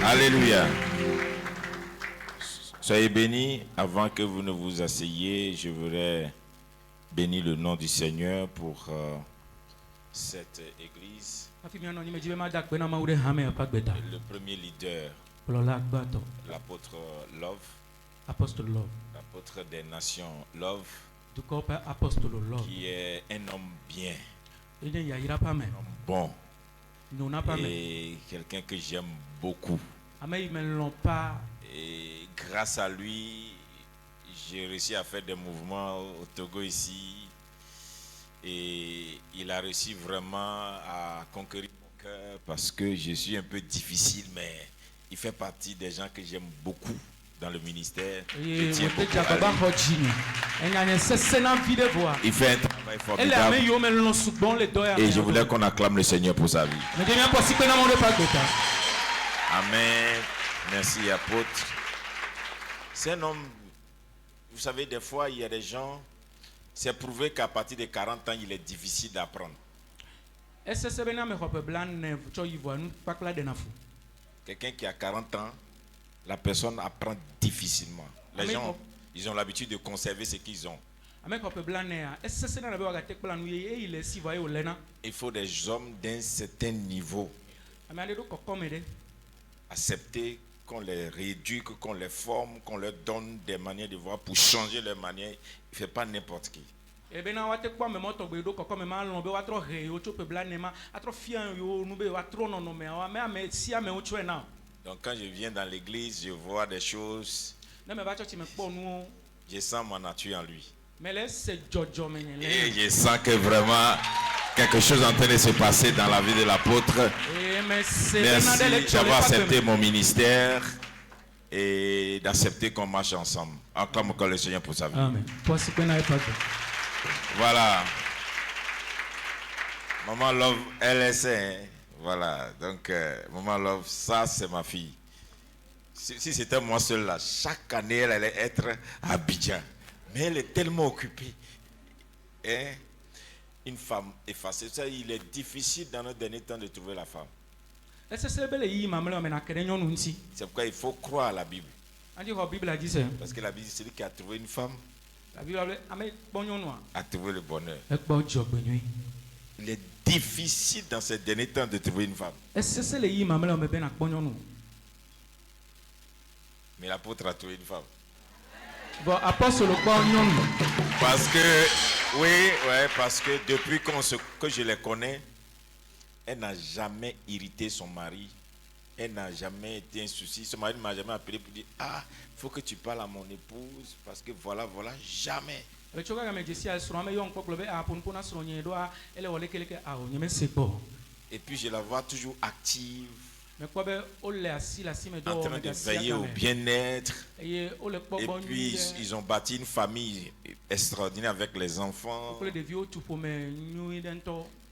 Alléluia. Soyez bénis. Avant que vous ne vous asseyez, je voudrais bénir le nom du Seigneur pour cette église. Le premier leader, l'apôtre Love, l'apôtre des nations Love, qui est un homme bien, un homme bon et quelqu'un que j'aime beaucoup. Et grâce à lui, j'ai réussi à faire des mouvements au Togo ici. Et il a réussi vraiment à conquérir mon cœur parce que je suis un peu difficile, mais il fait partie des gens que j'aime beaucoup dans le ministère. Je tiens beaucoup à lui. Il fait un travail formidable. Et je voulais qu'on acclame le Seigneur pour sa vie. Amen. Merci, apôtre. C'est un homme, vous savez, des fois, il y a des gens, c'est prouvé qu'à partir de 40 ans, il est difficile d'apprendre. Quelqu'un qui a 40 ans, la personne apprend difficilement. Les gens, ils ont l'habitude de conserver ce qu'ils ont. Il faut des hommes d'un certain niveau. Accepter qu'on les rééduque, qu'on les forme, qu'on leur donne des manières de voir pour changer leurs manières. Il ne fait pas n'importe qui. Donc quand je viens dans l'église, je vois des choses, je sens ma nature en lui. Et je sens que vraiment quelque chose est en train de se passer dans la vie de l'apôtre. Merci d'avoir accepté mon ministère et d'accepter qu'on marche ensemble. Acclame encore le Seigneur pour sa vie. Amen. Voilà. Maman Love, elle essaie. Voilà. Donc, Maman Love, ça c'est ma fille. Si c'était moi seul là, chaque année elle allait être à Abidjan. Mais elle est tellement occupée. Hein? Une femme effacée. Ça, il est difficile dans notre dernier temps de trouver la femme. C'est pourquoi il faut croire à la Bible. Parce que la Bible dit celui qui a trouvé une femme a trouvé le bonheur. Il est difficile dans ces derniers temps de trouver une femme. Mais l'apôtre a trouvé une femme. Parce que, parce que depuis que je les connais, elle n'a jamais irrité son mari. Elle n'a jamais été un souci. Son mari ne m'a jamais appelé pour dire ah, il faut que tu parles à mon épouse parce que voilà, jamais. Et puis je la vois toujours active, en train de veiller au bien-être. Et puis ils ont bâti une famille extraordinaire avec les enfants.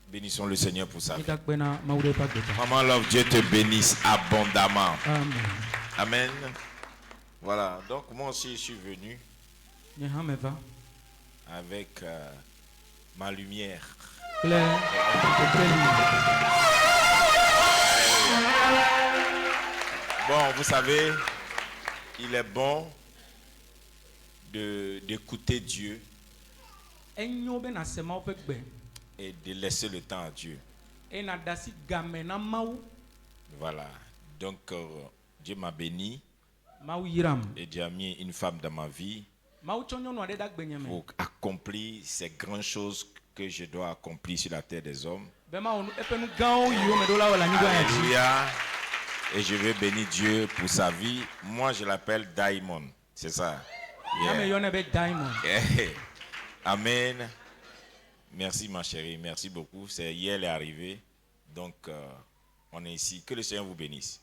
Bénissons le Seigneur pour ça. Maman Love, Dieu te bénisse abondamment. Amen. Amen. Voilà, donc moi aussi je suis venu avec ma lumière. Bon, vous savez, il est bon d'écouter Dieu et de laisser le temps à Dieu. Voilà. Donc, Dieu m'a béni et Dieu a mis une femme dans ma vie pour accomplir ces grandes choses que je dois accomplir sur la terre des hommes. Alléluia. Et je veux bénir Dieu pour sa vie. Moi, je l'appelle Diamond. C'est ça. Yeah. Amen. Merci ma chérie, merci beaucoup. C'est hier elle est arrivée, donc on est ici. Que le Seigneur vous bénisse.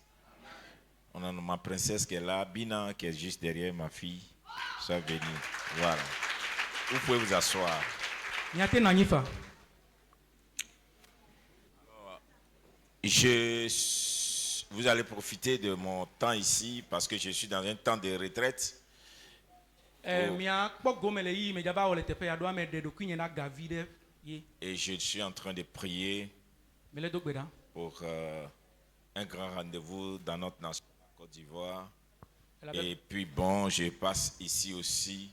On a ma princesse qui est là, Bina qui est juste derrière ma fille. Sois bénie. Voilà. Vous pouvez vous asseoir. Vous allez profiter de mon temps ici parce que je suis dans un temps de retraite. Et je suis en train de prier pour un grand rendez-vous dans notre nation. Côte d'Ivoire. Et puis bon, je passe ici aussi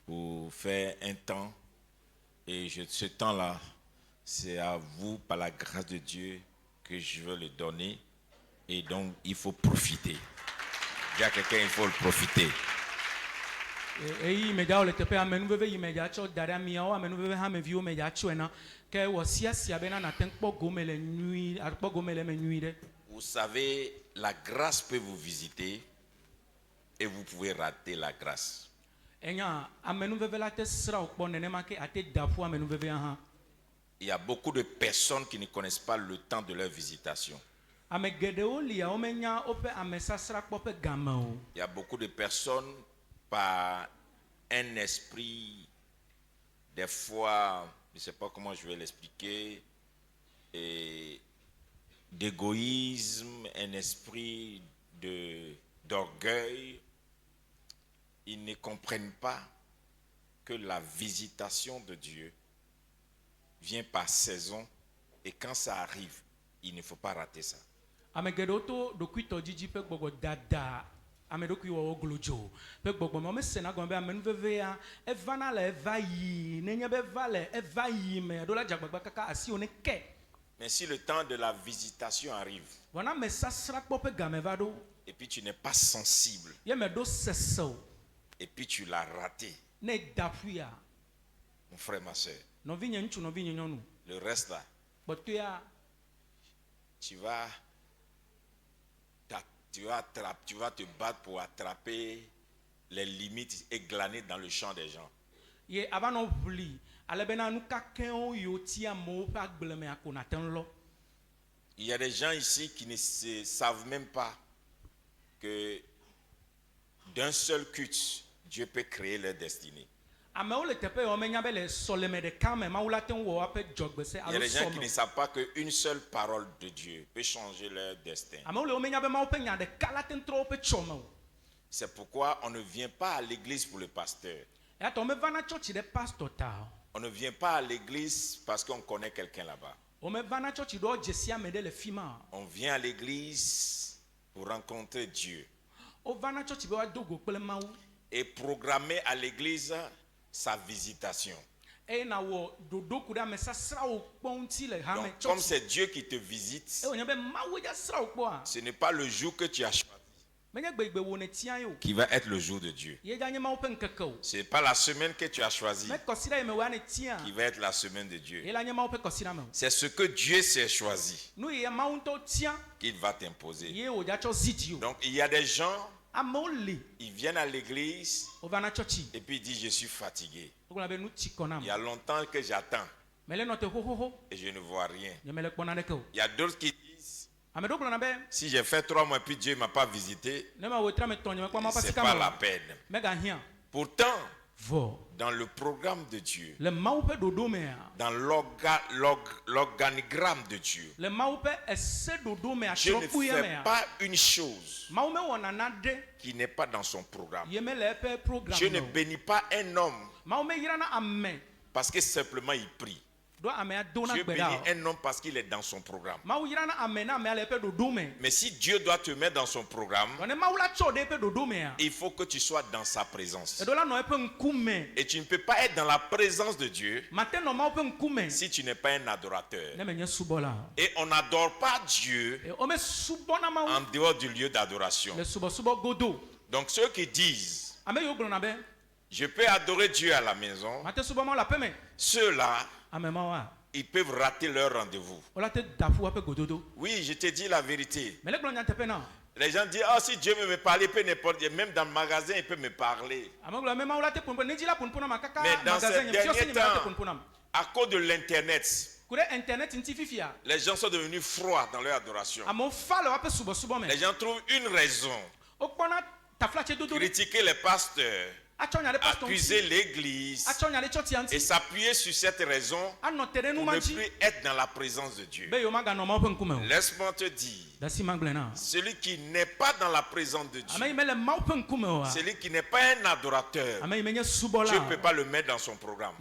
pour faire un temps. Et ce temps-là, c'est à vous, par la grâce de Dieu, que je veux le donner. Et donc, il faut profiter. Il y a quelqu'un, il faut le profiter. Vous savez, la grâce peut vous visiter et vous pouvez rater la grâce. Il y a beaucoup de personnes qui ne connaissent pas le temps de leur visitation. Il y a beaucoup de personnes par un esprit, des fois, je ne sais pas comment je vais l'expliquer, d'égoïsme, un esprit d'orgueil. Ils ne comprennent pas que la visitation de Dieu vient par saison et quand ça arrive, il ne faut pas rater ça. Mais si le temps de la visitation arrive et puis tu n'es pas sensible et puis tu l'as raté, mon frère, ma soeur, le reste là, tu vas te battre pour attraper les limites et glaner dans le champ des gens. Il y a des gens ici qui ne savent même pas que d'un seul culte, Dieu peut créer leur destinée. Il y a des gens qui ne savent pas qu'une seule parole de Dieu peut changer leur destin. C'est pourquoi on ne vient pas à l'église pour le pasteur. On ne vient pas à l'église parce qu'on connaît quelqu'un là-bas. On vient à l'église pour rencontrer Dieu et programmer à l'église sa visitation. Donc, comme c'est Dieu qui te visite, ce n'est pas le jour que tu as choisi qui va être le jour de Dieu. Ce n'est pas la semaine que tu as choisie qui va être la semaine de Dieu. C'est ce que Dieu s'est choisi qu'il va t'imposer. Donc il y a des gens, ils viennent à l'église et puis ils disent je suis fatigué. Il y a longtemps que j'attends et je ne vois rien. Il y a d'autres qui disent si j'ai fait 3 mois et puis Dieu ne m'a pas visité, c'est pas la peine. Pourtant, dans le programme de Dieu, dans l'organigramme de Dieu, Dieu ne fait pas une chose qui n'est pas dans son programme. Dieu ne bénit pas un homme parce que simplement il prie. Dieu bénit un homme parce qu'il est dans son programme. Mais si Dieu doit te mettre dans son programme, il faut que tu sois dans sa présence. Et tu ne peux pas être dans la présence de Dieu si tu n'es pas un adorateur. Et on n'adore pas Dieu en dehors du lieu d'adoration. Donc ceux qui disent je peux adorer Dieu à la maison, ceux-là, ils peuvent rater leur rendez-vous. Oui, je te dis la vérité. Les gens disent, oh, si Dieu veut me parler, il peut n'importe, même dans le magasin, il peut me parler. Mais dans ces derniers temps, à cause de l'Internet, les gens sont devenus froids dans leur adoration. Les gens trouvent une raison. Critiquer les pasteurs accuser l'église et s'appuyer sur cette raison pour ne plus être dans la présence de Dieu. Laisse-moi te dire, celui qui n'est pas dans la présence de Dieu, celui qui n'est pas un adorateur, Dieu ne peut pas le mettre dans son programme.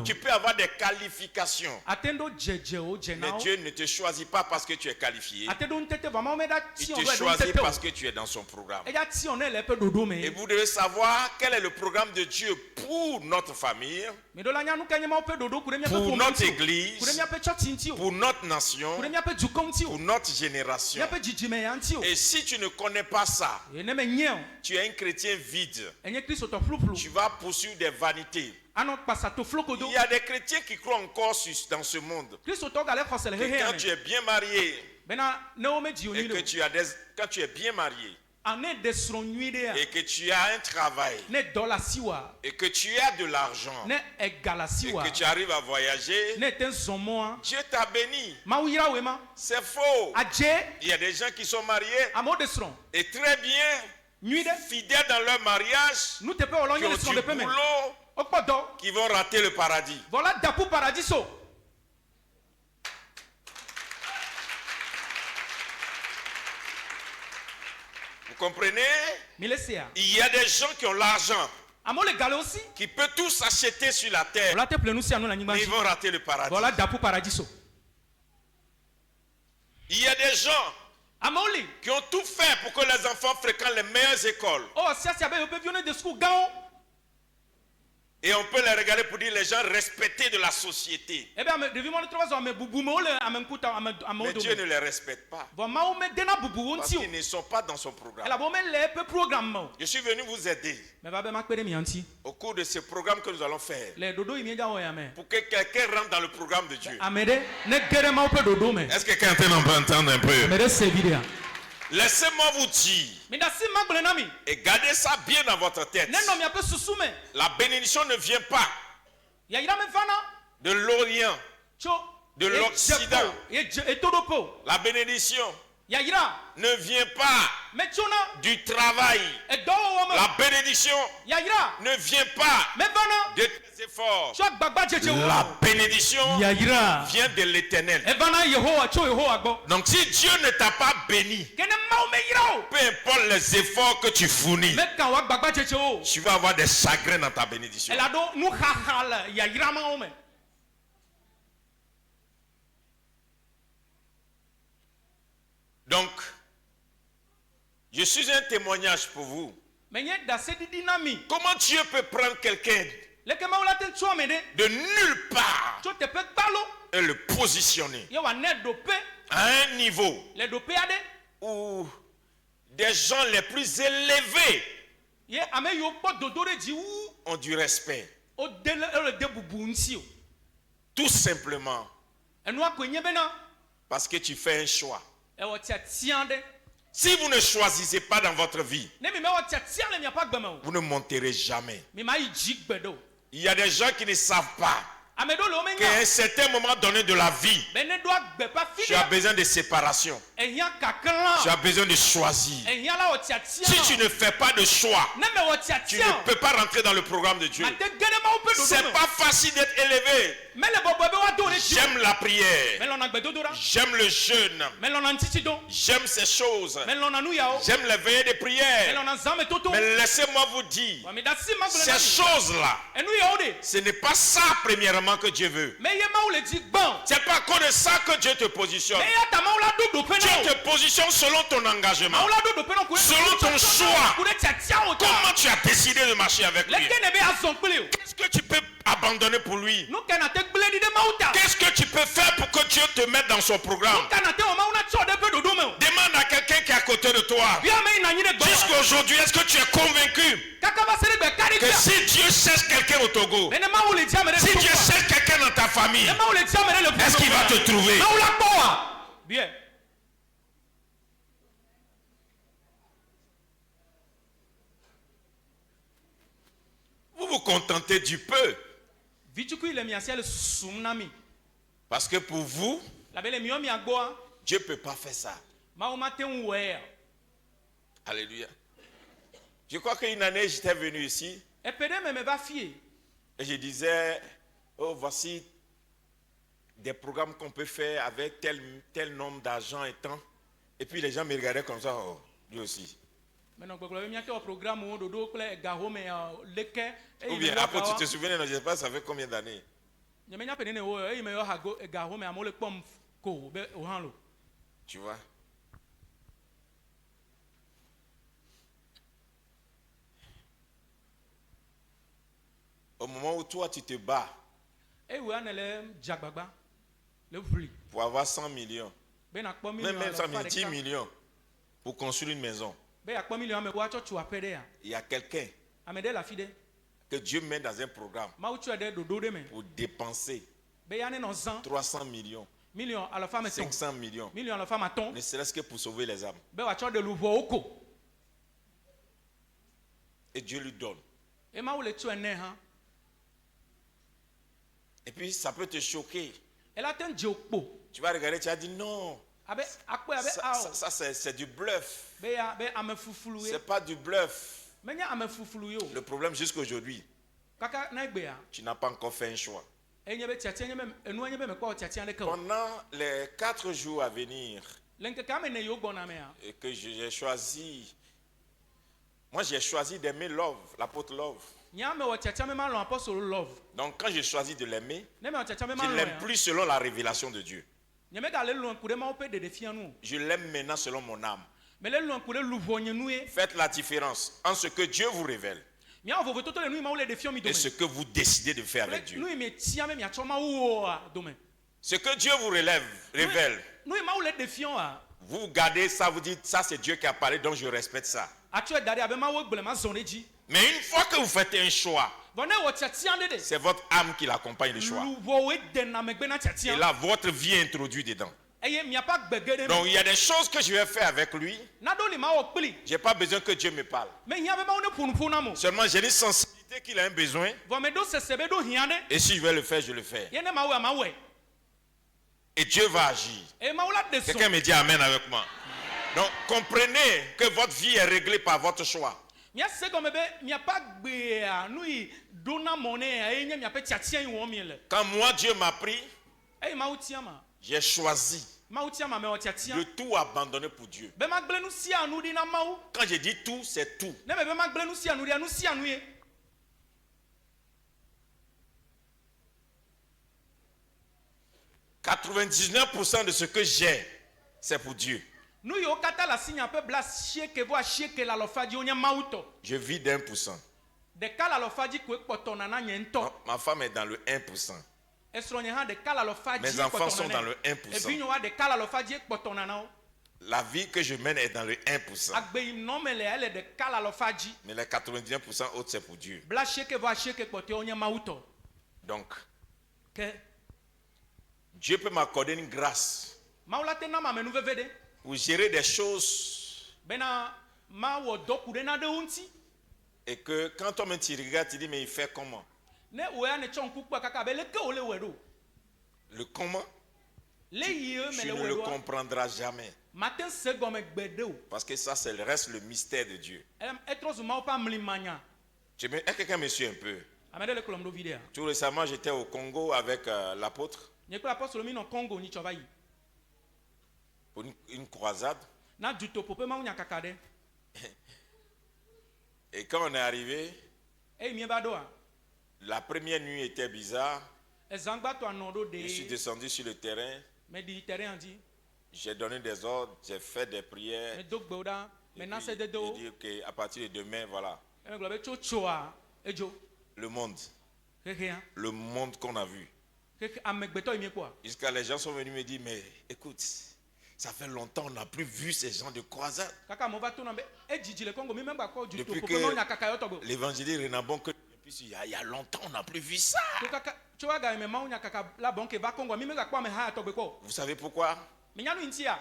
Tu peux avoir des qualifications, mais Dieu ne te choisit pas parce que tu es qualifié. Il te choisit parce que tu es dans son programme. Et vous devez savoir quel est le programme de Dieu pour notre famille, pour notre église, pour notre nation, pour notre génération. Et si tu ne connais pas ça, tu es un chrétien vide. Tu vas poursuivre des vanités. Il y a des chrétiens qui croient encore dans ce monde que quand tu es bien marié et que quand tu es bien marié et que tu as un travail et que tu as de l'argent et que tu arrives à voyager, Dieu t'a béni. C'est faux. Il y a des gens qui sont mariés et très bien fidèles dans leur mariage, qui ont du boulot, qui vont rater le paradis. Vous comprenez? Il y a des gens qui ont l'argent, qui peuvent tout s'acheter sur la terre, mais ils vont rater le paradis. Il y a des gens qui ont tout fait pour que les enfants fréquentent les meilleures écoles. Et on peut les regarder pour dire les gens respectés de la société. Mais Dieu ne les respecte pas. Parce qu'ils ne sont pas dans son programme. Je suis venu vous aider au cours de ce programme que nous allons faire, pour que quelqu'un rentre dans le programme de Dieu. Est-ce que quelqu'un peut entendre un peu? Laissez-moi vous dire, et gardez ça bien dans votre tête. La bénédiction ne vient pas de l'Orient, de l'Occident. La bénédiction ne vient pas du travail. La bénédiction ne vient pas de tes efforts. La bénédiction vient de l'Éternel. Donc si Dieu ne t'a pas béni, peu importe les efforts que tu fournis, tu vas avoir des chagrins dans ta bénédiction. Donc, je suis un témoignage pour vous. Comment Dieu peut prendre quelqu'un de nulle part et le positionner à un niveau où des gens les plus élevés ont du respect. Tout simplement parce que tu fais un choix. Si vous ne choisissez pas dans votre vie, vous ne monterez jamais. Il y a des gens qui ne savent pas qu'à un certain moment donné de la vie, tu as besoin de séparation. Tu as besoin de choisir. Si tu ne fais pas de choix, tu ne peux pas rentrer dans le programme de Dieu. C'est pas facile d'être élevé. J'aime la prière. J'aime le jeûne. J'aime ces choses. J'aime les veillées de prière. Mais laissez-moi vous dire, ces choses-là, ce n'est pas ça premièrement que Dieu veut. C'est pas à cause de ça que Dieu te positionne. Dieu te positionne selon ton engagement, selon ton choix. Comment tu as décidé de marcher avec lui? Qu'est-ce que tu peux abandonner pour lui? Qu'est-ce que tu peux faire pour que Dieu te mette dans son programme? Demande à quelqu'un qui est à côté de toi. Jusqu'aujourd'hui, est-ce que tu es convaincu que si Dieu cherche quelqu'un au Togo, si Dieu cherche quelqu'un dans ta famille, est-ce qu'il va te trouver? Bien. Vous vous contentez du peu. Parce que pour vous, Dieu ne peut pas faire ça. Alléluia. Je crois qu'une année, j'étais venu ici Et peut-être me va fier. et je disais, oh, voici des programmes qu'on peut faire avec tel nombre d'argent et temps. Et puis les gens me regardaient comme ça, oh, lui aussi. Maintenant, vous avez mis un programme où dodo kle garo mais leke. Ou bien après, tu te souviens, non, je ne sais pas, ça fait combien d'années? Je me rappelle ne o e me yo hago garo mais amole pom ko be o hanlo. Tu vois? Au moment où toi, tu te bats Et où on est jagbagba. Le vli. pour avoir 100 millions, Ben a pas même 100 millions, 10 millions pour construire une maison, Ben a pas million me wa tu apede ya. il y a quelqu'un Amede la fide. que Dieu met dans un programme Ma tu ade dodo de me. pour dépenser Ben ya ne non 100 300 millions, million à la femme 500 millions, million à la femme ton. ne serait-ce que pour sauver les âmes. Ben wa tu de louvo oko. Et Dieu lui donne. Et ma ou le tu ene ha. Et puis ça peut te choquer. Elle a ten jokpo. Tu vas regarder, tu as dit non, Abe akwe abe ça c'est du bluff. Ben ya ben ame fufulu ye. C'est pas du bluff. Mais nya ame fufulu yo. Le problème jusqu'à aujourd'hui, Kaka na egbe ya. tu n'as pas encore fait un choix. Enye be tiatia enye me enu enye be me kwa tiatia le ko. Pendant les 4 jours à venir, Lenke ka me ne yo gbona me ya. et que j'ai choisi, moi j'ai choisi d'aimer Love, l'apôtre Love. Nya me wa tiatia me ma lo apostle love. Donc quand j'ai choisi de l'aimer, Ne me wa tiatia me ma je lo. l'aime plus selon la révélation de Dieu. Nye me ga le lo kude ma ope de defia nu. Je l'aime maintenant selon mon âme. Me le lo kude louvo nye nu e. Faites la différence entre ce que Dieu vous révèle Mia ovo toto le nu ma o le defia mi do et me. ce que vous décidez de faire avec Dieu. Nu me tia me mia choma wo do me. Ce que Dieu vous révèle, Nu ma o le defia a. vous gardez ça, vous dites ça c'est Dieu qui a parlé donc je respecte ça. Atu dade abe ma wo gbele ma zoneji. Mais une fois que vous faites un choix, Vone wo tiatia de. c'est votre âme qui l'accompagne le choix. Louvo e de na me gbe na Et tiatia. là, votre vie est introduite dedans. Eye mia pa gbegede. Donc il y a des choses que je vais faire avec lui. Na do le ma o pli. Je n'ai pas besoin que Dieu me parle. Me nya be ma o ne punu na mo. Seulement j'ai une sensibilité qu'il a un besoin. Vo me do sesebe do hiande. Et si je vais le faire, je le fais. Ye ne ma wo ma we. Et Dieu va agir. E ma o la de so. Quelqu'un me dit Amen avec moi. Donc comprenez que votre vie est réglée par votre choix. Mia se go me be mia pa gbe a nu yi do na mo ne e nya mia pe tiatia yi wo mi le. Quand moi Dieu m'a pris, E ma o tia ma. j'ai choisi Ma o tia ma me o tiatia. de tout abandonner pour Dieu. Be ma gble nu si anu di na ma o. Quand je dis tout, c'est tout. Ne me be ma gble nu si anu ye. 99% de ce que j'ai, c'est pour Dieu. Nu yo kata la sinya pe blas sheke vo sheke la lo faji onya mauto. Je vis d'1%. De kala lo faji ko ekpoto na nye nto. Ma femme est dans le 1%. Esro nye ha de kala lo faji. Mes enfants sont dans le 1%. E binyo wa de kala lo faji ekpoto na na o. La vie que je mène est dans le 1%. Agbe im no mele ele de kala lo faji. Mais les 99% autres, c'est pour Dieu. Blas sheke vo sheke ekpoto onya mauto. Donc, Ke Dieu peut m'accorder une grâce maula te na ma menu vevede. pour gérer des choses Bena ma wo doku de na de unti. et que quand on me regarde, tu dis, mais il fait comment? Ne o ya ne chonku kwa kaka be le ke o le wedo. Le comment? Le yie me Tu le ne le wedo. comprendras jamais. Matin se go me gbede o. Parce que ça, c'est reste le mystère de Dieu. Etro zuma o pa mlimanya. Est-ce que quelqu'un me suit un peu? Amede le kolomdo vidéo. Tout récemment, j'étais au Congo avec l'apôtre Nye kwa apostolo mi no Congo ni chovayi. pour une croisade. Na duto pope ma unya kakade. Et quand on est arrivé, E mi ba do a. la première nuit était bizarre. E zangba to anodo Je suis de descendu sur le terrain. me di terrain andi. J'ai donné des ordres, j'ai fait des prières. Me dog boda. Me na se de J'ai do. dit qu'à partir de demain, voilà, E me globe chochoa. Ejo. le monde qu'on a vu. Amegbeto imi kwa. Jusqu'à les gens sont venus me dire, mais écoute, ça fait longtemps on n'a plus vu ces gens de croisade. Kaka mo va to na be e jiji le Congo mi memba kwa duto Depuis pope ma unya kaka yo to bo. que l'évangile Renabon, que il y a longtemps on n'a plus vu ça. To kaka chowa ga me ma unya kaka la bonke va Congo mi memba kwa me ha to be ko. Vous savez pourquoi? Me nyanu intia.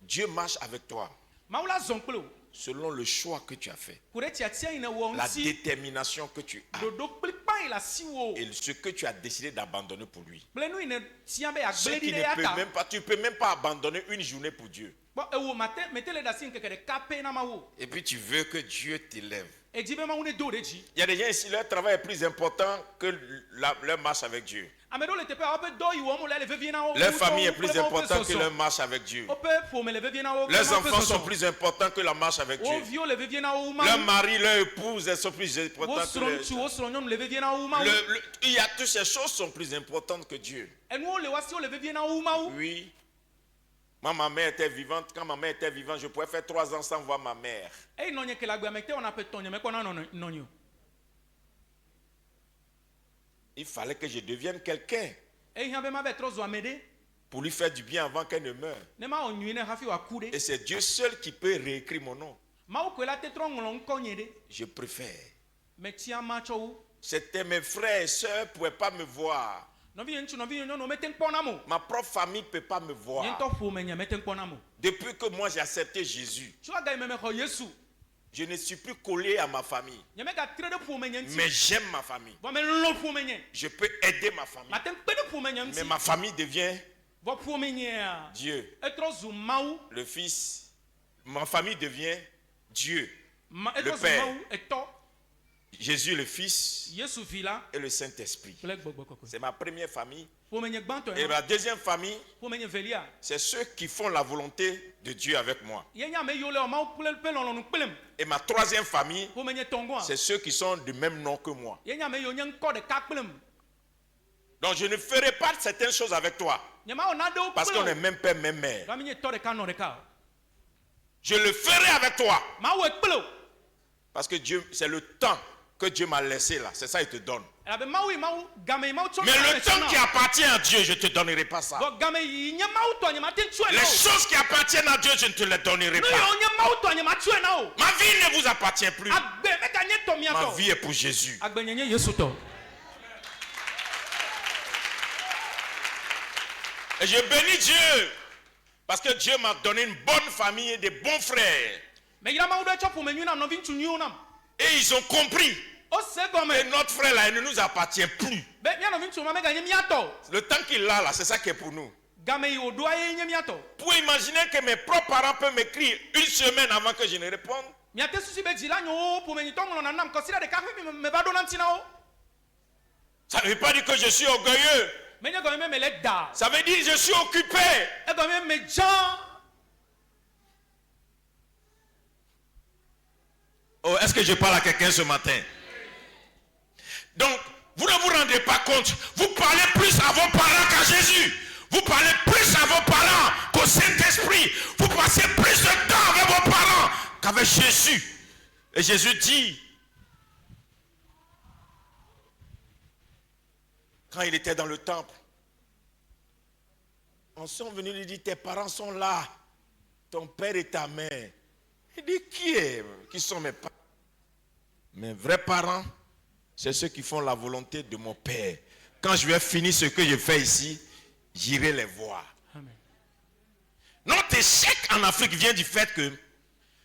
Dieu marche avec toi Maula zonkplo. selon le choix que tu as fait, Kure tia tia ina wo la nsi. détermination que tu as. Dodo kplikpa la siwo. Et ce que tu as décidé d'abandonner pour lui. Blenu ine tiambe ya Ce qui gledi de ne peut yata. même pas, tu ne peux même pas abandonner une journée pour Dieu. Bon, ewo mate metele da sin keke de kape na mawo. Et puis tu veux que Dieu t'élève. E jibe ma une do deji. Il y a des gens ici, leur travail est plus important que leur marche avec Dieu. Amedo le tepe ape do yi wo mo le vie na o. Leur famille est plus importante que leur marche avec Dieu. Ope fo me le vie na o. Leurs enfants sont plus importants que la marche avec O Dieu. vio le vie na o ma. Leur mari, leur épouse, elles sont plus importantes que Wo sron nyom le vie na o ma. il y a toutes ces choses sont plus importantes que Dieu. Enu o le wasi o le vie na o ma. Oui. Ma mère était vivante. Quand ma mère était vivante, je pouvais faire 3 ans sans voir ma mère. E nonye ke la gbe mekte on appelle tonye me ko na nonyo. Il fallait que je devienne quelqu'un E hiambe ma be tro zo amede. pour lui faire du bien avant qu'elle ne meure. Ne ma onyu ne hafi wa kude. Et c'est Dieu seul qui peut réécrire mon nom. Ma o ko la te tro ngolo nkonye de. Je préfère. Me tia ma cho. C'était mes frères et sœurs ne pouvaient pas me voir. Novi nchu novi nyo no meten pona mo. Ma propre famille ne peut pas me voir. Yento fo me nya meten pona mo. Depuis que moi j'ai accepté Jésus, Tu ga me ko Yesu. je ne suis plus collé à ma famille. Nya me ga tre de fo me nya nti. Mais j'aime ma famille. Bo me lo fo me nya. Je peux aider ma famille. Ma ten pe de fo me nya nti. Mais ma famille devient Bo fo me nya. Dieu. E tro zu mawu. Le Fils. Ma famille devient Dieu. Ma e Le tro zu Père. mawu e to. Jésus le Fils Yesu vila. et le Saint-Esprit. Plek gbogbo koko. C'est ma première famille. Fo me nya gbanto Et e. ma deuxième famille, Fo me nya velia. c'est ceux qui font la volonté de Dieu avec moi. Ye nya me yo le o mawu plel pelon lonu pelem. Et ma troisième famille, Fo me nya tongo. c'est ceux qui sont du même nom que moi. Ye nya me yo nya nko de ka pelem. Donc je ne ferai pas certaines choses avec toi. Nya ma o na de o Parce qu'on est même père, même mère. Ga mi nya to de ka no de ka. Je le ferai avec toi. Ma o e pelo. Parce que Dieu, c'est le temps que Dieu m'a laissé là. C'est ça, il te donne. Mais le temps qui appartient à Dieu, je ne te donnerai pas ça. Les choses qui appartiennent à Dieu, je ne te les donnerai pas. Ma vie ne vous appartient plus. Ma vie est pour Jésus. Et je bénis Dieu. Parce que Dieu m'a donné une bonne famille et des bons frères. Et ils ont compris. Et notre frère là, il ne nous appartient plus. Le temps qu'il a là, c'est ça qui est pour nous. Vous pouvez imaginer que mes propres parents peuvent m'écrire une semaine avant que je ne réponde. Ça ne veut pas dire que je suis orgueilleux. Ça veut dire que je suis occupé. Oh, est-ce que je parle à quelqu'un ce matin? Donc, vous ne vous rendez pas compte. Vous parlez plus à vos parents qu'à Jésus. Vous parlez plus à vos parents qu'au Saint-Esprit. Vous passez plus de temps avec vos parents qu'avec Jésus. Et Jésus dit, quand il était dans le temple, on sont venus lui dire, tes parents sont là. Ton père et ta mère. Il dit, qui sont mes parents? Mes vrais parents, c'est ceux qui font la volonté de mon Père. Quand je vais finir ce que je fais ici, j'irai les voir. Amen. Notre échec en Afrique vient du fait que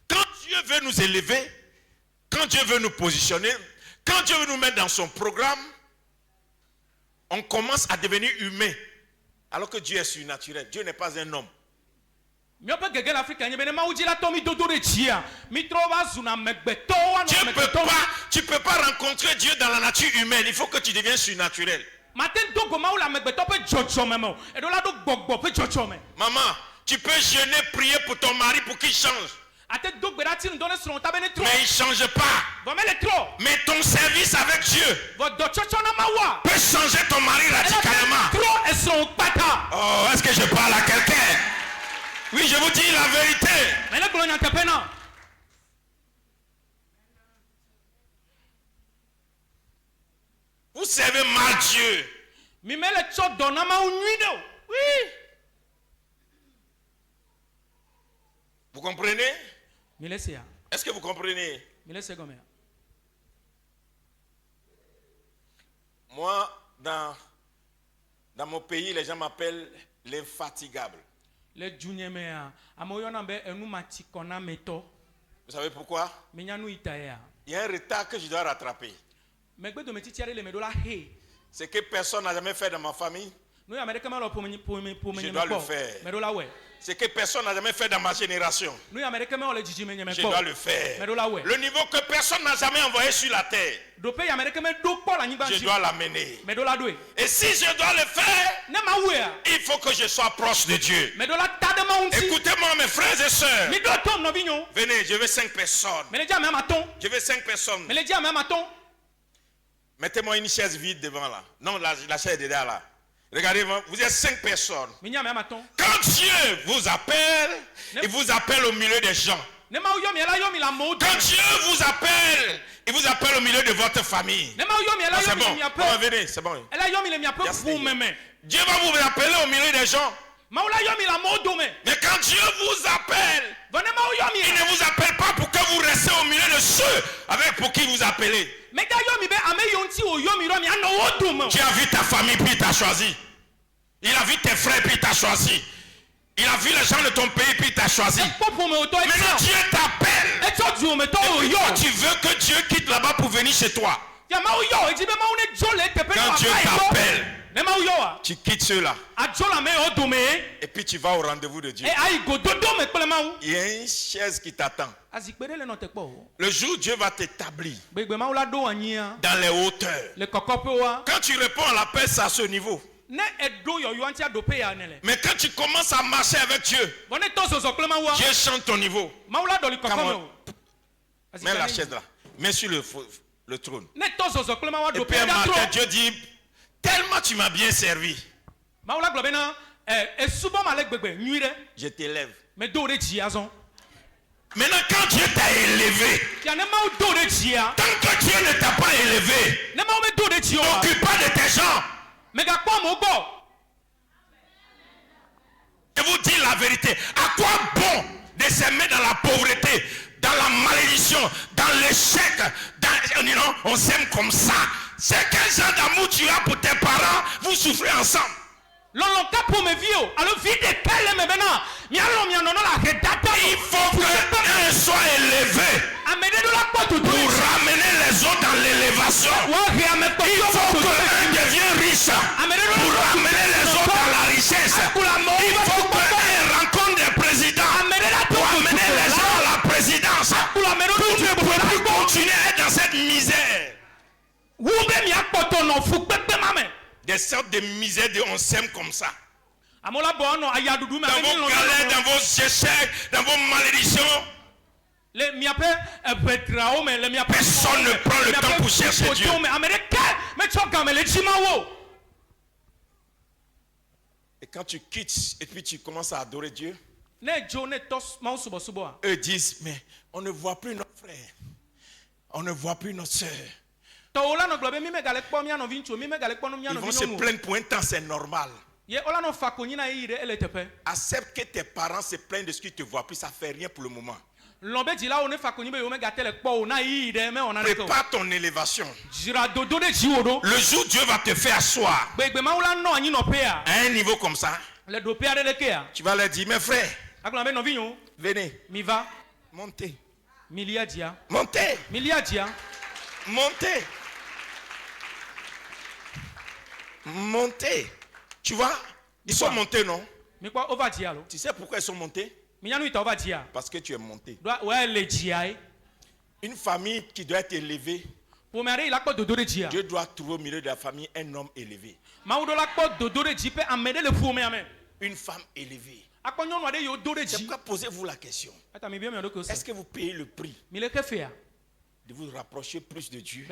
quand Dieu veut nous élever, quand Dieu veut nous positionner, quand Dieu veut nous mettre dans son programme, on commence à devenir humain. Alors que Dieu est surnaturel. Dieu n'est pas un homme. Tu peux pas rencontrer Dieu dans la nature humaine. Il faut que tu deviennes surnaturel. Maman, tu peux jeûner, prier pour ton mari pour qu'il change. Mais il ne change pas. Mais ton service avec Dieu peut changer ton mari radicalement. Oh, est-ce que je parle à quelqu'un? Oui, je vous dis la vérité. Vous servez mal Dieu. Oui. Vous comprenez? Est-ce que vous comprenez? Moi, dans mon pays, les gens m'appellent l'infatigable. Vous savez pourquoi? Il y a un retard que je dois rattraper. Mais gbe do me titi ale le me do la he. Ce que personne n'a jamais fait dans ma famille, No ya me de kama lo pour me je dois le faire. Me do la we. Ce que personne n'a jamais fait dans ma génération, No ya me de kama le jiji me je dois le faire. Le niveau que personne n'a jamais envoyé sur la terre, Do pe ya me de kama do po la nyigba je nchi. dois l'amener. Me do la do e. Et si je dois le faire, Ne ma we a. il faut que je sois proche de Dieu. Me do la tade ma unti. Écoutez-moi, mes frères et sœurs. Mi do tom no vinyo. Venez, je veux 5 personnes. Me le dia me amaton. Je veux 5 personnes. Me le dia me amaton. Mettez-moi une chaise vide devant là. Non, la chaise est derrière là. Regardez, vous êtes 5 personnes. Mi nya me amaton. Quand Dieu vous appelle, il vous appelle au milieu des gens. Ne ma yo mi la yo mi la mo. Quand Dieu vous appelle, il vous appelle au milieu de votre famille. Ne ma yo mi la C'est yo bon. mi mi On va venir, c'est bon. Elle a yo mi le mi ape fou meme. Dieu va vous appeler au milieu des gens. Ma la yo mi la mo do me. Mais quand Dieu vous appelle, Vane ma yo mi. il ne vous appelle pas pour que vous restiez au milieu de ceux avec pour qui vous appelez. Mais ga yo mi be ame yo nti o yo mi ro mi ano wo do me. Dieu a vu ta famille puis il t'a choisi. Il a vu tes frères puis il t'a choisi. Il a vu les gens de ton pays puis il t'a choisi. Maintenant Dieu t'appelle. Et toi tu veux que Dieu quitte là-bas pour venir chez toi. Quand Dieu t'appelle, tu quittes ceux-là. Et puis tu vas au rendez-vous de Dieu. Il y a une chaise qui t'attend. Le jour où Dieu va t'établir dans les hauteurs. Quand tu réponds à l'appel, c'est à ce niveau. Mais quand tu commences à marcher avec Dieu, Dieu chante ton niveau. Mets la chaise là. Mets sur le trône. Et puis un matin, Dieu dit, tellement tu m'as bien servi. Je t'élève. Maintenant, quand Dieu t'a élevé, tant que Dieu ne t'a pas élevé, n'occupe pas de tes gens. Je vous dis la vérité. À quoi bon de s'aimer dans la pauvreté, dans la malédiction, dans l'échec, on s'aime comme ça. C'est quel genre d'amour tu as pour tes parents, vous souffrez ensemble. Il faut qu'un soit élevé pour ramener les autres dans l'élévation. Il faut qu'un devienne riche pour ramener les autres dans la richesse. Il faut qu'un rencontre des présidents pour amener les gens à la présidence. Vous ne pouvez plus continuer à être dans cette misère. Des sortes de misères de on s'aime comme ça. Dans vos galères, dans vos échecs, dans vos malédictions, personne ne prend le temps pour chercher Dieu. Et quand tu quittes et puis tu commences à adorer Dieu, eux disent, mais on ne voit plus notre frère, on ne voit plus notre soeur. Ils vont se plaindre pour un temps, c'est normal. Accepte que tes parents se plaignent de ce qu'ils ne te voient plus, ça ne fait rien pour le moment. Prépare ton élévation. Le jour où Dieu va te faire asseoir à un niveau comme ça, tu vas leur dire, mes frères, venez, montez, montez, montez, montez. Tu vois, ils sont montés, non? Tu sais pourquoi ils sont montés? Parce que tu es monté. Une famille qui doit être élevée, Dieu doit trouver au milieu de la famille un homme élevé. Une femme élevée. C'est pourquoi posez-vous la question. Est-ce que vous payez le prix de vous rapprocher plus de Dieu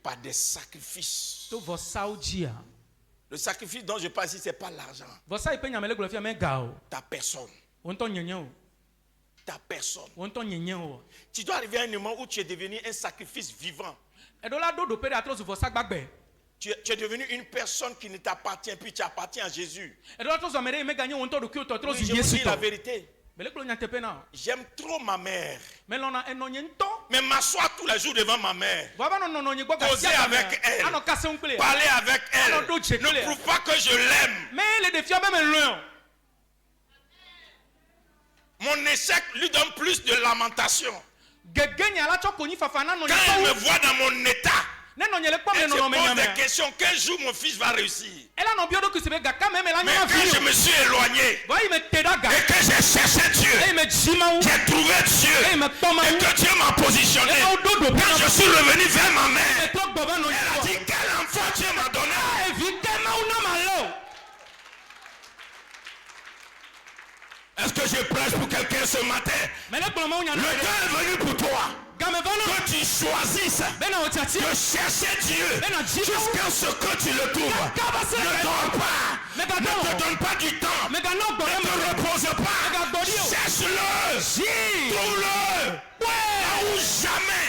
par des sacrifices? Le sacrifice dont je parle ici, ce n'est pas l'argent. Ta personne. Ta personne. Tu dois arriver à un moment où tu es devenu un sacrifice vivant. Tu es devenu une personne qui ne t'appartient plus, tu appartiens à Jésus. Oui, je vous dis la vérité. J'aime trop ma mère. Mais m'asseoir tous les jours devant ma mère, causer avec elle, parler avec elle, ne prouve pas que je l'aime. Mon échec lui donne plus de lamentation. Gegenya la cho konyi fafana no. Quand elle me voit dans mon état, Ne no nyele kwa me elle se no no pose me. des questions. Quel jour mon fils va réussir? Ela no biodo kusebe gaka me la Mais nyama quand je me suis éloigné Wa me tedaga. et que j'ai cherché Dieu, E me jima. j'ai trouvé Dieu E me toma. et que Dieu m'a positionné. Quand je suis revenu vers ma mère, elle a dit quel enfant Dieu m'a donné. Est-ce que je prêche pour quelqu'un ce matin? Le temps est venu pour toi que tu choisisses de chercher Dieu jusqu'à ce que tu le trouves. Ne dors pas. Ne te donne pas du temps. Ne te repose pas. Cherche-le. Trouve-le. Là où jamais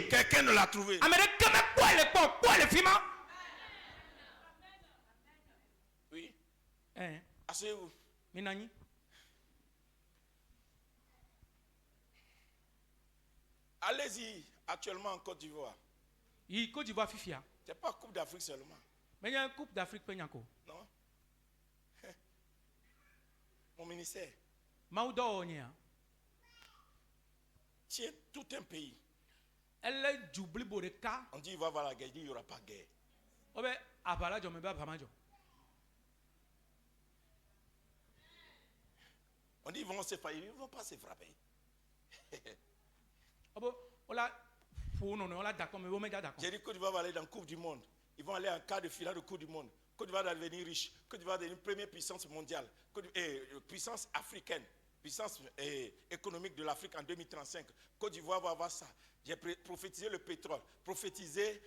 quelqu'un ne l'a trouvé. Oui. Asseyez-vous. Allez-y actuellement en Côte d'Ivoire. Côte d'Ivoire fifia. C'est pas Coupe d'Afrique seulement. Mais il y a une Coupe d'Afrique penyako. Non. Mon ministère tient tout un pays. Elle est doublée pour le cas. On dit il va y avoir la guerre, il dit il n'y aura pas de guerre. On dit ils vont se frapper, ils ne vont pas se frapper. J'ai dit Côte d'Ivoire va aller dans la Coupe du Monde. Ils vont aller en quart de finale de Coupe du Monde. Côte d'Ivoire va devenir riche. Côte d'Ivoire va devenir première puissance mondiale. Puissance africaine. Puissance économique de l'Afrique en 2035. Côte d'Ivoire va avoir ça. J'ai prophétisé le pétrole, prophétisé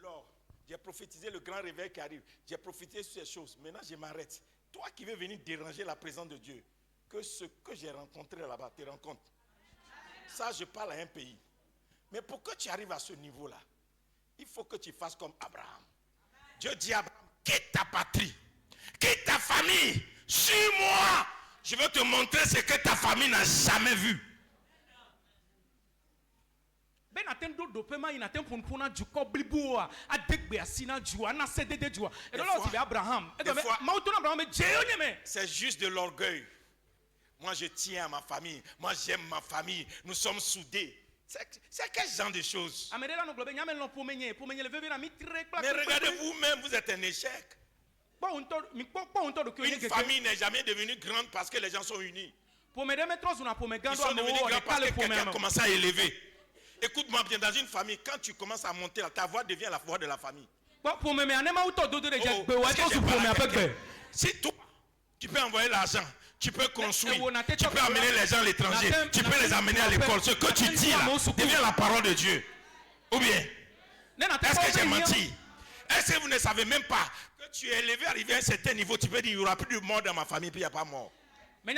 l'or. J'ai prophétisé le grand réveil qui arrive. J'ai prophétisé sur ces choses. Maintenant, je m'arrête. Toi qui veux venir déranger la présence de Dieu, que ce que j'ai rencontré là-bas te rencontre. Ça, je parle à un pays. Mais pour que tu arrives à ce niveau-là, il faut que tu fasses comme Abraham. Dieu dit à Abraham, quitte ta patrie, quitte ta famille, suis-moi. Je veux te montrer ce que ta famille n'a jamais vu. C'est juste de l'orgueil. Moi je tiens à ma famille, moi j'aime ma famille, nous sommes soudés. C'est quel genre de choses? Mais regardez vous-même, vous êtes un échec. Une famille n'est jamais devenue grande parce que les gens sont unis. Ils sont devenus grands parce que quelqu'un a commencé à élever. Écoute-moi bien, dans une famille, quand tu commences à monter, ta voix devient la voix de la famille. Si toi, tu peux envoyer l'argent, tu peux construire, tu peux amener les gens à l'étranger, tu peux les amener à l'école. Ce que tu dis là devient la parole de Dieu. Ou bien, est-ce que j'ai menti? Est-ce que vous ne savez même pas que tu es élevé, arrivé à un certain niveau, tu peux dire il n'y aura plus de mort dans ma famille, puis il n'y a pas mort. Ou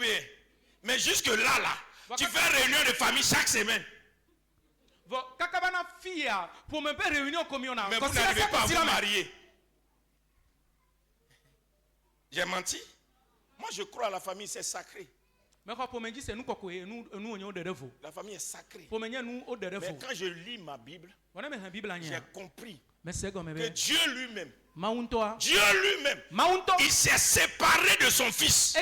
bien, mais jusque là, tu fais réunion de famille chaque semaine. Mais vous n'arrivez pas à vous marier. J'ai menti? Moi je crois à la famille, c'est sacré. La famille est sacrée. Mais quand je lis ma Bible, j'ai compris que Dieu lui-même, il s'est séparé de son fils.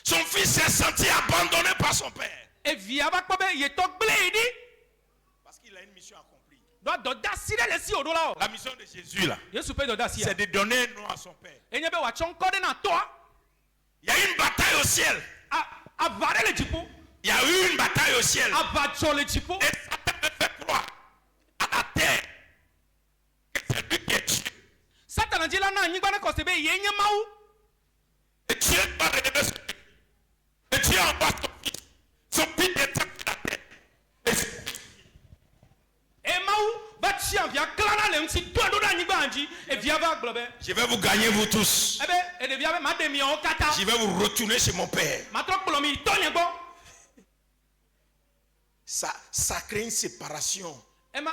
Son fils s'est senti abandonné par son père. Parce qu'il a une mission accomplie. La mission de Jésus là, c'est de donner un nom à son père. Il y a une bataille au ciel. Il y a eu une bataille au ciel. Et Satan me fait croire à la terre que c'est lui qui est Dieu. Et Dieu va révéler son fils. Et Dieu envoie son fils. Son fils descend sur la terre. Je vais vous gagner vous tous. Je vais vous retourner chez mon père. Ça crée une séparation. Il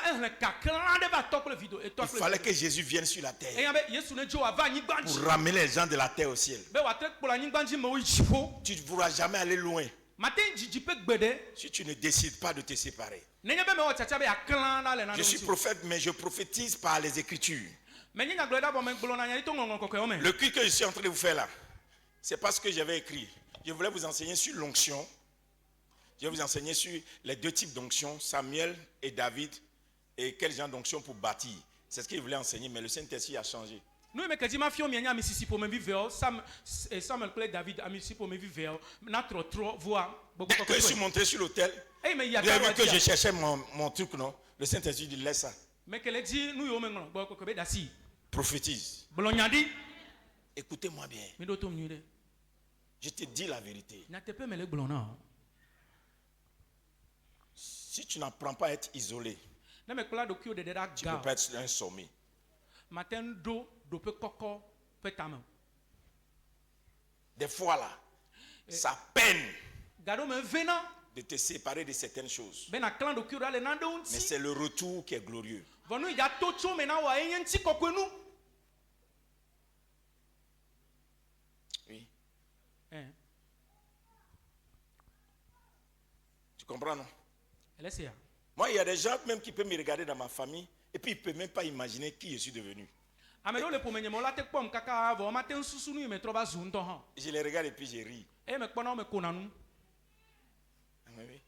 fallait que Jésus vienne sur la terre pour ramener les gens de la terre au ciel. Tu ne pourras jamais aller loin si tu ne décides pas de te séparer. Je suis prophète, mais je prophétise par les Écritures. Le culte que je suis en train de vous faire là, c'est pas ce que j'avais écrit. Je voulais vous enseigner sur l'onction. Je vais vous enseigner sur les deux types d'onction, Samuel et David, et quel genre d'onction pour bâtir. C'est ce qu'il voulait enseigner, mais le Saint-Esprit a changé. Nous mais que dis ma fille mianya Mississippi pour me vivre Samuel Clay David a Mississippi pour me vivre notre trop voir. Dès que je suis monté sur l'autel, vous avez vu que je cherchais mon truc, non? Le Saint-Esprit dit laisse ça. Mais qu'elle dit nous yo mengo boko ko be dasi. Prophétise. Bolonyadi. Écoutez-moi bien. Je te dis la vérité. Si tu n'apprends pas à être isolé, tu ne peux pas être un sommet. Des fois là, ça peine de te séparer de certaines choses. Mais c'est le retour qui est glorieux. Oui. Tu comprends, non? Moi, il y a des gens même qui peuvent me regarder dans ma famille et puis ils ne peuvent même pas imaginer qui je suis devenu. Je les regarde et puis je ris. Oui.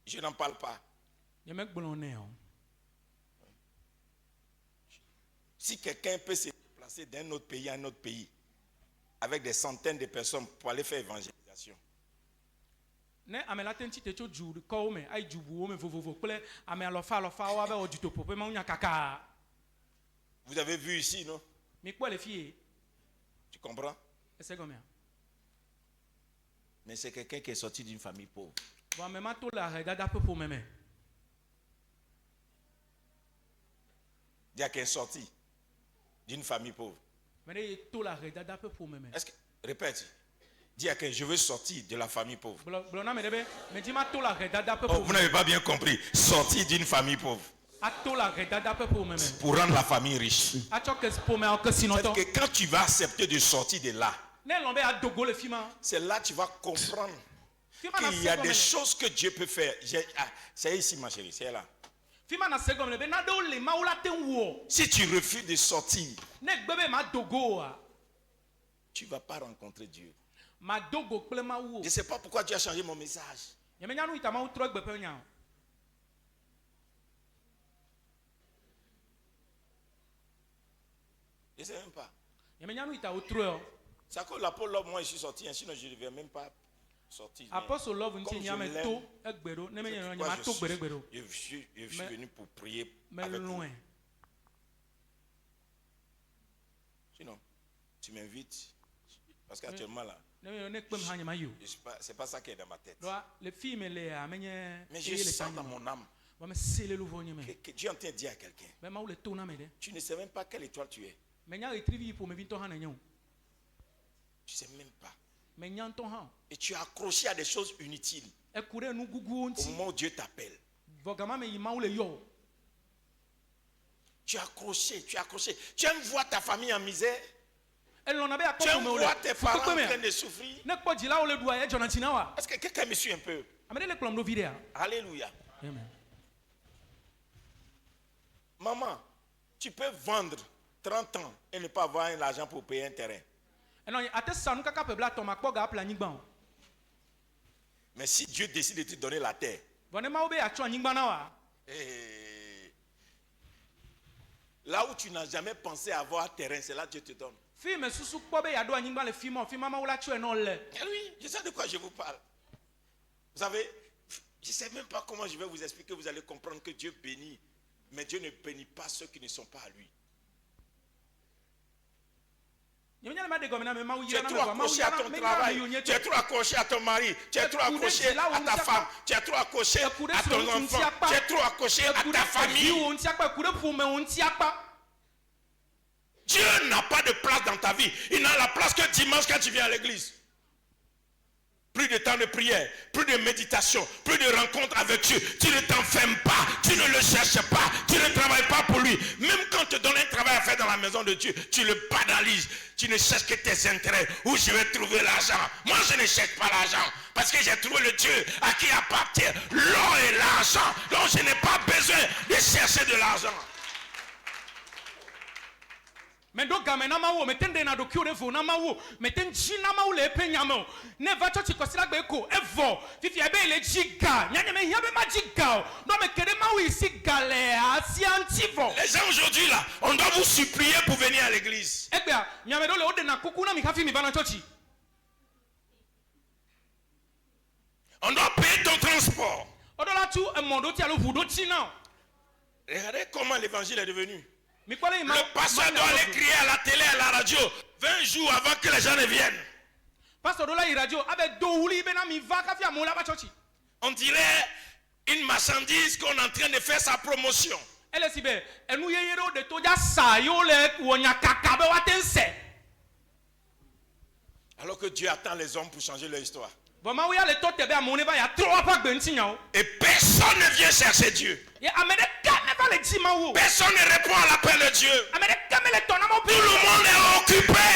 Je n'en parle pas. Si quelqu'un peut se déplacer d'un autre pays à un autre pays avec des centaines de personnes pour aller faire évangélisation, vous avez vu ici, non? Tu comprends? Mais c'est quelqu'un qui est sorti d'une famille pauvre. Il y a qui est sorti d'une famille pauvre. Est-ce que, répète, dis à quelqu'un, je veux sortir de la famille pauvre. Oh, vous n'avez pas bien compris. Sortir d'une famille pauvre. Pour rendre la famille riche. C'est que quand tu vas accepter de sortir de là, c'est là que tu vas comprendre qu'il y a des choses que Dieu peut faire. C'est ici ma chérie, c'est là. Si tu refuses de sortir, tu ne vas pas rencontrer Dieu. Je ne sais pas pourquoi tu as changé mon message. Je ne sais même pas. C'est à cause de l'apôtre Love, moi je suis sorti, sinon je ne vais même pas sortir. Je suis venu pour prier avec vous. Sinon, tu m'invites, parce qu'actuellement là, c'est pas ça qui est dans ma tête. Mais je sens dans mon âme que Dieu est en train de dire à quelqu'un, tu ne sais même pas quelle étoile tu es. Tu ne sais même pas. Et tu es accroché à des choses inutiles. Au moment où Dieu t'appelle. Tu es accroché. Tu aimes voir ta famille en misère. Tu aimes voir tes parents en train de souffrir. Est-ce que quelqu'un me suit un peu? Alléluia. Amen. Maman, tu peux vendre 30 ans et ne pas avoir l'argent pour payer un terrain. Mais si Dieu décide de te donner la terre, là où tu n'as jamais pensé avoir un terrain, c'est là que Dieu te donne. Oui, je sais de quoi je vous parle. Vous savez, je ne sais même pas comment je vais vous expliquer. Vous allez comprendre que Dieu bénit, mais Dieu ne bénit pas ceux qui ne sont pas à lui. Tu es trop accroché à ton travail, tu es trop accroché à ton mari, tu es trop accroché à ta femme, tu es trop accroché à ton enfant, tu es trop accroché à ta famille. Dieu n'a pas de place dans ta vie. Il n'a la place que dimanche quand tu viens à l'église. Plus de temps de prière, plus de méditation, plus de rencontres avec Dieu. Tu ne t'enfermes pas, tu ne le cherches pas, tu ne travailles pas pour lui. Même quand on te donne un travail à faire dans la maison de Dieu, tu le banalises. Tu ne cherches que tes intérêts. Où je vais trouver l'argent? Moi, je ne cherche pas l'argent. Parce que j'ai trouvé le Dieu à qui appartient l'or et l'argent. Donc, je n'ai pas besoin de chercher de l'argent. Mais donc gamin na mawo metende na do kiore vo na mawo metenji na mawo le penyamo ne va church kosila gbe ko evo fifi ebe ile jiga nyanya me hiabe ma jiga no me kede mawo isi gale asi antivo. Les gens aujourd'hui là, on doit vous supplier pour venir à l'église. Egbea nyame do le ode na kuku na mi kafi mi va na church. On doit payer ton transport. Odola tu e mondo ti alo vudo ti na. Regardez comment l'évangile est devenu. Mi kwale ma. Le pasteur doit aller crier à la télé, à la radio 20 jours avant que les gens ne viennent. Pasteur dola i radio abe do wuli be na mi va kafi amola ba church. On dirait une marchandise qu'on est en train de faire sa promotion. Elle si be enu yeyero de toja sayo le wonya kakabe watense. Alors que Dieu attend les hommes pour changer leur histoire. Et personne ne vient chercher Dieu. Personne ne répond à l'appel de Dieu. Tout le monde est occupé.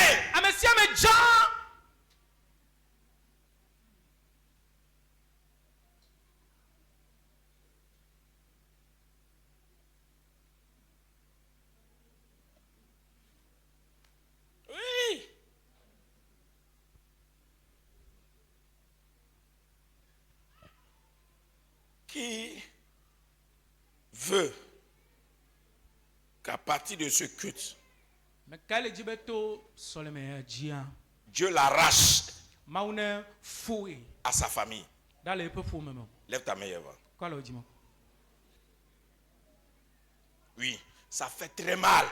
Oui. Qui veut qu'à partir de ce culte, Dieu l'arrache à sa famille? Lève ta main, Eva. Oui, ça fait très mal.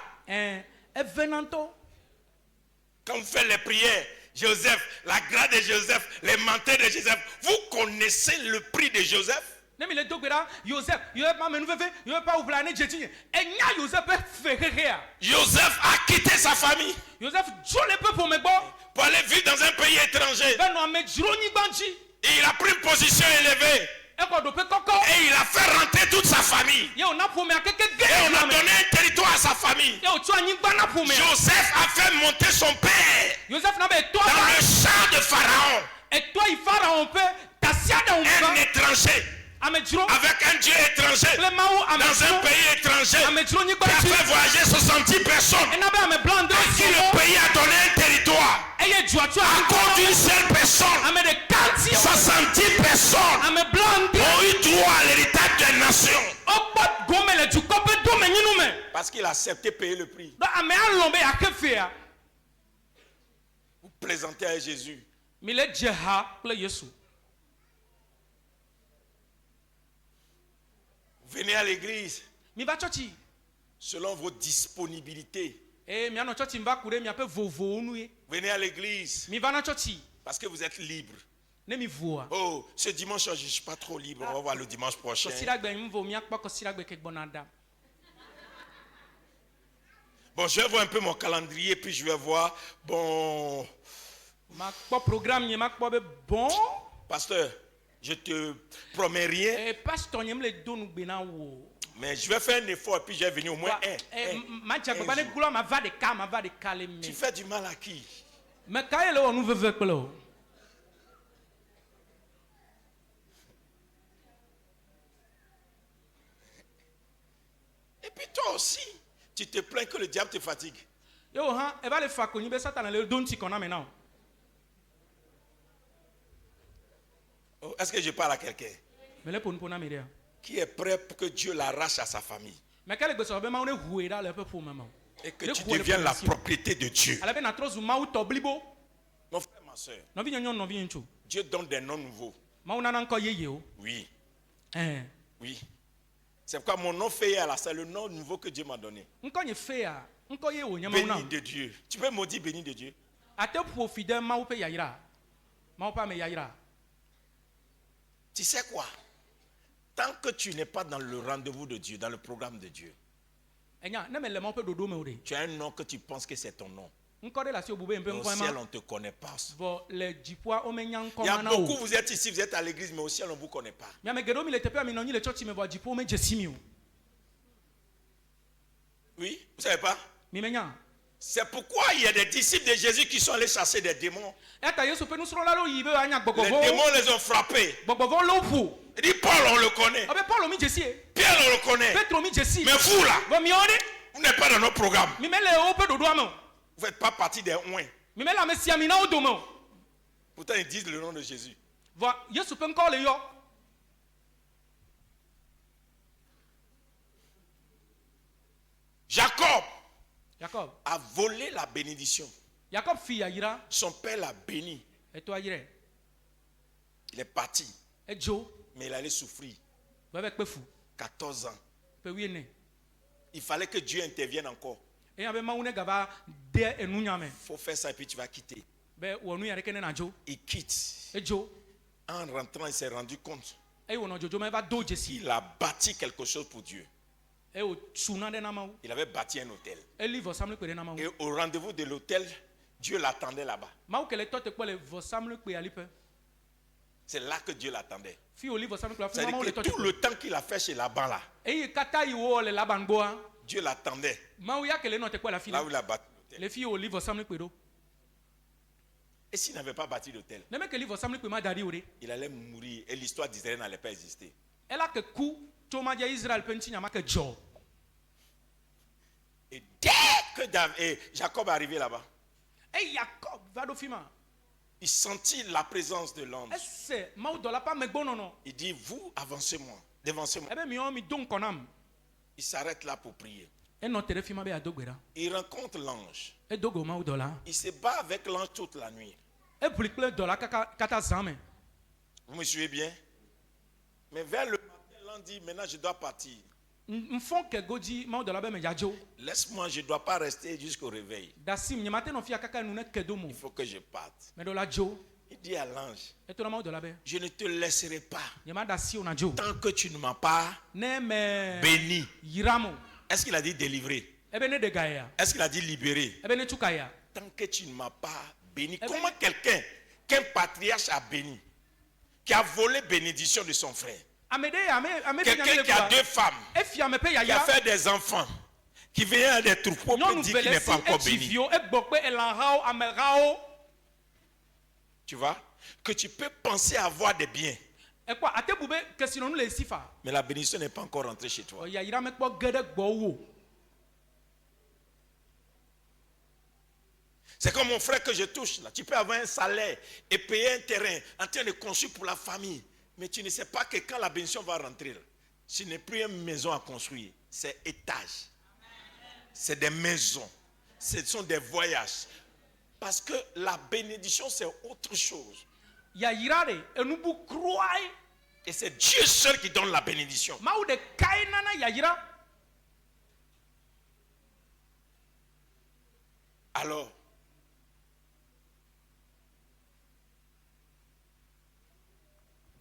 Quand vous faites les prières, Joseph, la grâce de Joseph, les manteaux de Joseph, vous connaissez le prix de Joseph? Joseph a quitté sa famille pour aller vivre dans un pays étranger. Et il a pris une position élevée. Et il a fait rentrer toute sa famille. Et on a donné un territoire à sa famille. Joseph a fait monter son père dans le champ de Pharaon. Un étranger. Avec un Dieu étranger, dans un pays étranger, qui a fait voyager 70 personnes, à qui le pays a donné un territoire, à cause d'une seule personne, 70 personnes ont eu droit à l'héritage des nations. Parce qu'il a accepté payer le prix. Vous présentez à Jésus. Venez à l'église selon vos disponibilités. Venez à l'église parce que vous êtes libre. Oh, ce dimanche, je ne suis pas trop libre. On va voir le dimanche prochain. Bon, je vais voir un peu mon calendrier, puis je vais voir. Bon. Pasteur, je te promets rien. Mais je vais faire un effort et puis je vais venir au moins un jour. Tu fais du mal à qui? Et puis toi aussi, tu te plains que le diable te fatigue. Oh, est-ce que je parle à quelqu'un qui est prêt pour que Dieu l'arrache à sa famille et que tu deviennes la propriété de Dieu? Mon frère, ma soeur, Dieu donne des noms nouveaux. Oui. Oui. C'est pourquoi mon nom Féa, c'est le nom nouveau que Dieu m'a donné. Béni de Dieu. Tu peux maudire béni de Dieu. Tu sais quoi? Tant que tu n'es pas dans le rendez-vous de Dieu, dans le programme de Dieu, tu as un nom que tu penses que c'est ton nom. Au ciel, on ne te connaît pas. Il y a beaucoup, vous êtes ici, vous êtes à l'église, mais au ciel, on ne vous connaît pas. Oui, vous ne savez pas? C'est pourquoi il y a des disciples de Jésus qui sont allés chasser des démons. Les démons les ont frappés. Il dit Paul, on le connaît. Pierre, on le connaît. Mais vous là, vous Vous n'êtes pas dans nos programmes. Mi mele o pe dodo ame. Vous faites pas partie des ouins. Mi mele ame si amina o do me. Pourtant ils disent le nom de Jésus. Va Yesu pe nko le yo. Jacob Jacob a volé la bénédiction. Jacob fi ayira. Son père l'a béni. Et toi ayire. Il est parti. Et Joe. Mais il allait souffrir. Avec pe fou. 14 ans. Pe wiene. Il fallait que Dieu intervienne encore. Et abe maune gaba de enu nyame. Faut faire ça et puis tu vas quitter. Be wonu yare kene na Joe. Il quitte. Et Joe. En rentrant, il s'est rendu compte. Et wono Jojo me va do jesi. Il a bâti quelque chose pour Dieu. Et o suna de na maou. Il avait bâti un hôtel. Et livre samle pe de na maou. Et au rendez-vous de l'hôtel, Dieu l'attendait là-bas. Maou kele to te le vo samle pe alipe. C'est là que Dieu l'attendait. Fi o livre samle pe C'est que tout le temps qu'il a fait chez Laban là, et kata yi wo le laban boa. Dieu l'attendait. Maou ya kele no te la fi. Là où il a bâti l'hôtel. Les filles au livre samle pe do. Et s'il n'avait pas bâti l'hôtel, Ne me que livre samle pe ma dari ore. il allait mourir et l'histoire d'Israël n'allait pas exister. Elle a que coup Toma dia Israël penti nyama que jo. Et dès que Jacob est arrivé là-bas, Et Jacob va do fima. il sentit la présence de l'ange. Esse maou do la pa me gbono no. Il dit, vous, avancez-moi, devancez-moi. Ebe mi on mi don konam. Il s'arrête là pour prier. Et no tere fima be adogbera. Il rencontre l'ange. Et dogo maou do la. Il se bat avec l'ange toute la nuit. Et plikle do la kata zame. Vous me suivez bien? Mais vers le matin, l'ange dit, maintenant je dois partir. M'fon ke goji maou do la be me jajo. Laisse-moi, je ne dois pas rester jusqu'au réveil. Dasim nyamate no fi akaka nu ne kedomo. Il faut que je parte. Me do la jo. Il dit à l'ange, Et to la maou do la be. je ne te laisserai pas Nyama dasi ona jo. tant que tu ne m'as pas Ne me béni. yiramo. Est-ce qu'il a dit délivré? Ebe ne de gaia. Est-ce qu'il a dit libéré? Ebe ne tukaya. Tant que tu ne m'as pas béni. ben- Comment quelqu'un qu'un patriarche a béni, qui a volé bénédiction de son frère, quelqu'un qui a 2 femmes, qui a fait des enfants, qui vient à des troupeaux pour dire qu'il n'est pas encore béni. Tu vois? Que tu peux penser avoir des biens, mais la bénédiction n'est pas encore rentrée chez toi. C'est comme mon frère que je touche là. Tu peux avoir un salaire et payer un terrain en train de construire pour la famille. Mais tu ne sais pas que quand la bénédiction va rentrer, ce n'est plus une maison à construire. C'est étage. C'est des maisons. Ce sont des voyages. Parce que la bénédiction, c'est autre chose. Et c'est Dieu seul qui donne la bénédiction. Alors,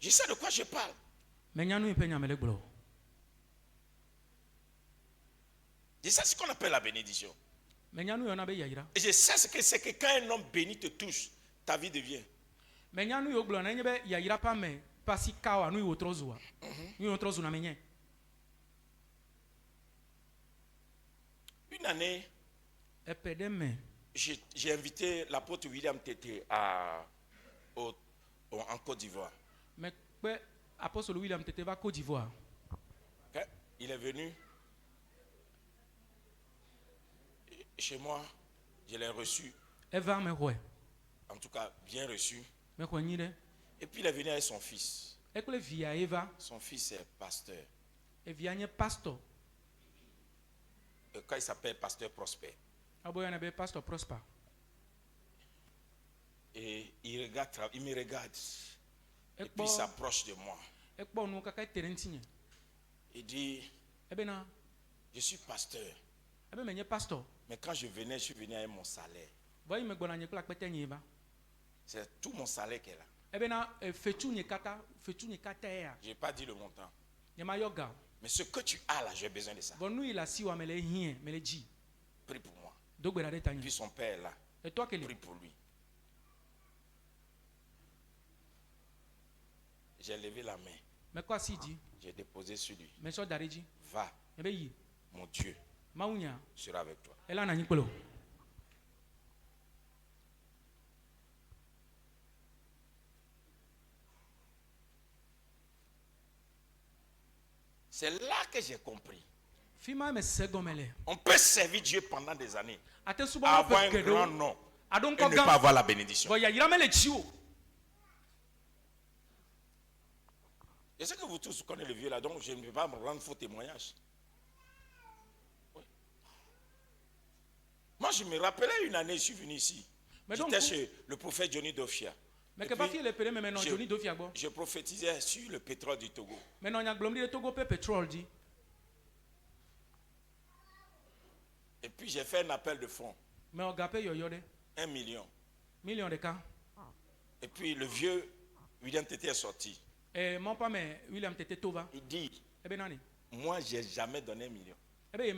je sais de quoi je parle. Je sais ce qu'on appelle la bénédiction. Et je sais ce que c'est que quand un homme béni te touche, ta vie devient. Une année, j'ai invité l'apôtre William Tété en Côte d'Ivoire. Apôtre William Tété va Côte d'Ivoire. Okay. Il est venu chez moi, je l'ai reçu. En tout cas, bien reçu. Et puis il est venu avec son fils. Son fils est pasteur. Quand il s'appelle Pasteur Prosper. Et il me regarde. Et puis il s'approche de moi. Il dit, je suis pasteur. Mais quand je suis venu avec mon salaire. C'est tout mon salaire qu'elle a. Je n'ai pas dit le montant. Mais ce que tu as là, j'ai besoin de ça. Prie pour moi. Puis son père est là. Prie pour lui. J'ai levé la main. J'ai déposé sur lui. Va. Mon Dieu sera avec toi. C'est là que j'ai compris On peut servir Dieu pendant des années, avoir un grand nom et ne pas avoir la bénédiction. Je sais que vous tous connaissez le vieux là, donc je ne vais pas me rendre faux témoignage. Oui. Moi, je me rappelais une année, je suis venu ici. J'étais chez le prophète Johnny Dofia. Je prophétisais sur le pétrole du Togo. Et puis j'ai fait un appel de fonds. 1 million. Et puis le vieux William Tété est sorti. Il dit, moi j'ai jamais donné 1 million. Mais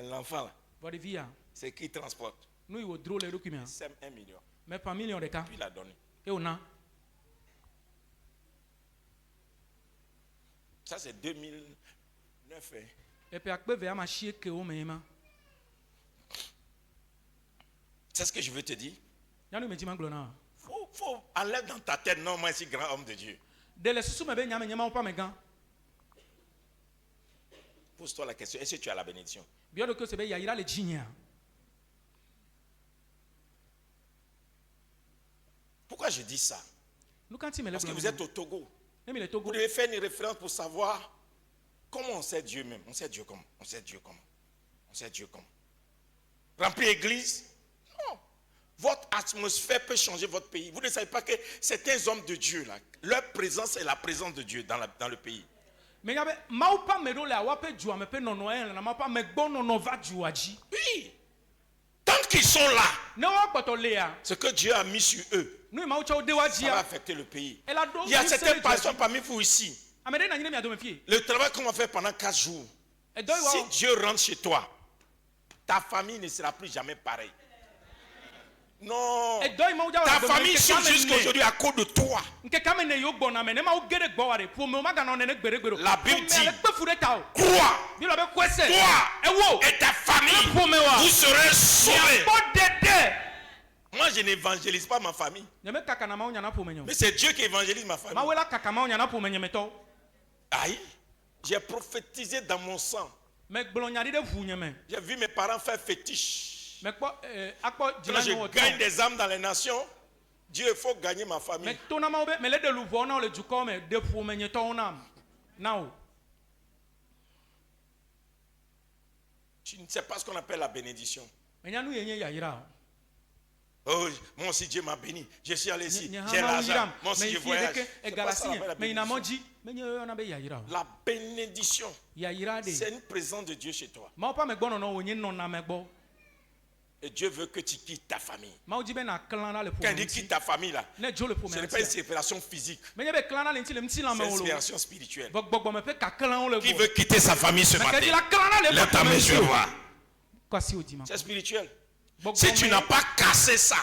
l'enfant là, c'est qui transporte. C'est 1 million. Puis il a donné. Ça c'est 2009. C'est ce que je veux te dire. Faut aller dans ta tête, non, moi, je suis grand homme de Dieu. Pose-toi la question, est-ce que tu as la bénédiction? Pourquoi je dis ça? Parce que vous êtes au Togo. Vous devez faire une référence pour savoir comment on sait Dieu même. On sait Dieu comment? On sait Dieu comment? On sait Dieu comment? Remplir l'église? Non. Votre atmosphère peut changer votre pays. Vous ne savez pas que certains hommes de Dieu, là, leur présence est la présence de Dieu dans le pays. Oui. Tant qu'ils sont là, ce que Dieu a mis sur eux, ça va affecter le pays. Il y a certaines personnes parmi vous ici. Le travail qu'on va faire pendant 4 jours, si Dieu rentre chez toi, ta famille ne sera plus jamais pareille. Non, ta famille souffre jusqu'à aujourd'hui à cause de toi. La Bible dit, toi et ta famille, vous serez sauvés. Moi, je n'évangélise pas ma famille. Mais c'est Dieu qui évangélise ma famille. Aïe, j'ai prophétisé dans mon sang. J'ai vu mes parents faire fétiche. Quand je gagne des âmes dans les nations, Dieu, il faut gagner ma famille. Tu ne sais pas ce qu'on appelle la bénédiction. Oh, moi aussi Dieu m'a béni. Je suis allé ici, j'ai l'argent. Moi aussi je voyage. La bénédiction, c'est une présence de Dieu chez toi. Et Dieu veut que tu quittes ta famille. Quand il dit quitte ta famille là, ce n'est pas une séparation physique. C'est une séparation spirituelle. Qui veut quitter sa famille ce matin? Lève ta main, je vais voir. C'est spirituel. Si tu n'as pas cassé ça,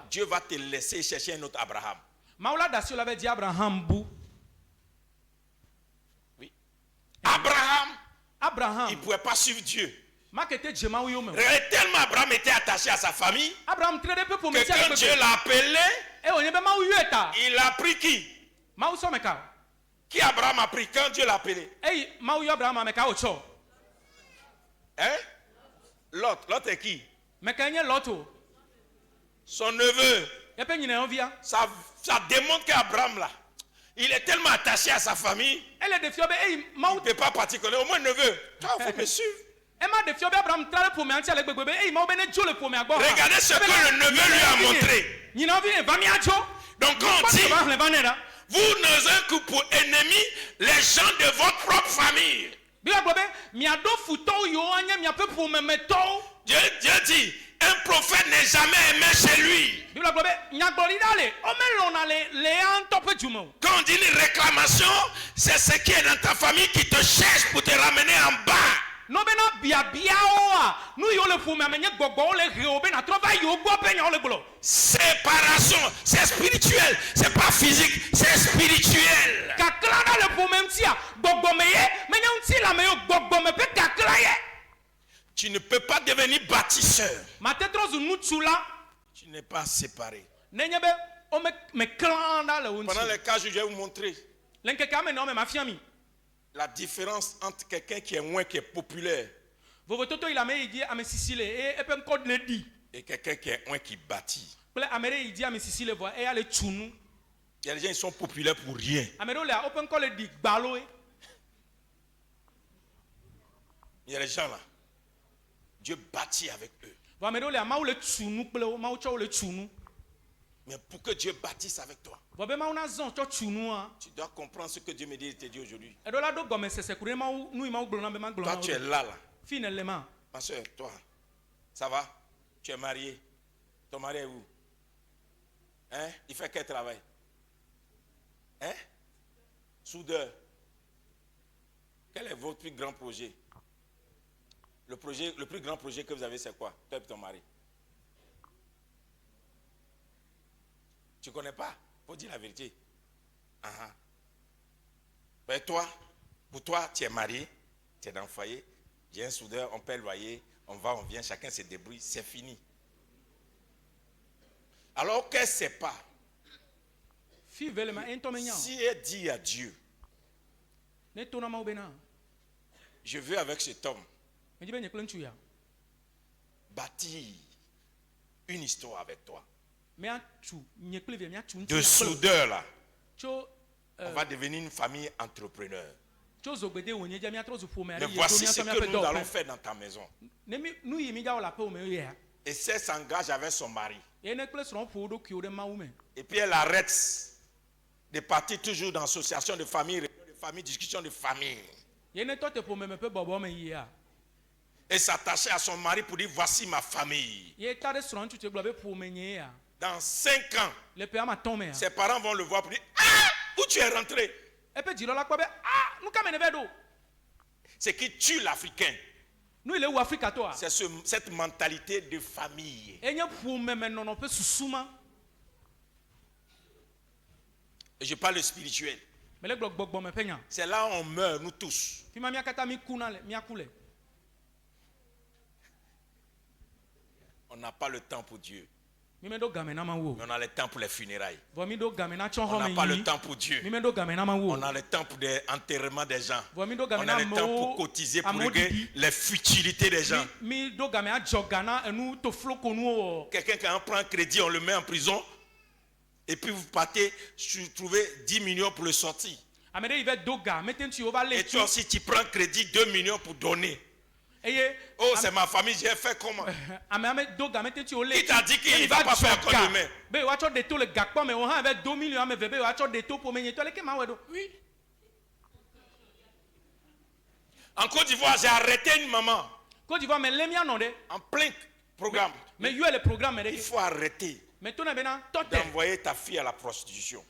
Dieu va te laisser chercher un autre Abraham. Oui. Abraham, il ne pouvait pas suivre Dieu. Tellement Abraham était attaché à sa famille que quand Dieu l'a appelé, il a pris qui? Qui Abraham a pris quand Dieu l'a appelé? Hein? L'autre est qui? Son neveu. Ça démontre qu'Abraham là, il est tellement attaché à sa famille, il ne peut pas partir. Au moins neveu, il faut me suivre. Regardez ce que le neveu lui a montré. Donc quand on dit, vous n'osez que pour ennemis les gens de votre propre famille. Dieu dit, un prophète n'est jamais aimé chez lui. Quand on dit une réclamation, c'est ce qui est dans ta famille qui te cherche pour te ramener en bas. Séparation, c'est spirituel, c'est pas physique, c'est spirituel. Tu ne peux pas devenir bâtisseur. Tu n'es pas séparé. Pendant les cas, je vais vous montrer. La différence entre quelqu'un qui est moins, qui est populaire, et quelqu'un qui est moins, qui bâtit. Il y a des gens qui sont populaires pour rien. Il y a des gens là, Dieu bâtit avec eux. Mais pour que Dieu bâtisse avec toi, tu dois comprendre ce que Dieu me dit et te dit aujourd'hui. Toi, tu es là. Ma soeur, toi, ça va? Tu es marié. Ton mari est où? Hein? Il fait quel travail? Hein? Soudeur. Quel est votre plus grand projet? Le plus grand projet que vous avez, c'est quoi? Toi et ton mari. Tu ne connais pas? Il faut dire la vérité. Ben toi, pour toi, tu es marié, tu es dans le foyer, j'ai un soudeur, on paie le loyer, on va, on vient, chacun se débrouille, c'est fini. Alors qu'elle ne sait pas, si elle dit à Dieu, je veux avec cet homme bâtir une histoire avec toi. De soudeur là, on va devenir une famille entrepreneur. Mais voici ce que nous allons faire dans ta maison. Et elle s'engage avec son mari. Et puis elle arrête de partir toujours dans l'association de famille, discussion de famille. Et s'attacher à son mari pour dire voici ma famille. Dans 5 ans, ses parents vont le voir pour dire ah, où tu es rentré? Ce qui tue l'Africain, c'est cette mentalité de famille. Et je parle spirituel. C'est là où on meurt, nous tous. On n'a pas le temps pour Dieu. Mais on a le temps pour les funérailles. On n'a pas le temps pour Dieu. On a le temps pour les enterrements des gens. On a le temps pour cotiser pour régler les futilités des gens. Quelqu'un qui prend un crédit, on le met en prison. Et puis vous partez, trouver 10 millions pour le sortir. Et toi aussi tu prends crédit 2 millions pour donner. Oh, c'est ma famille, j'ai fait comment? Il t'a dit qu'il ne va pas faire comme demain. Oui. En Côte d'Ivoire, j'ai arrêté une maman. En plein programme. Il faut arrêter d'envoyer ta fille à la prostitution.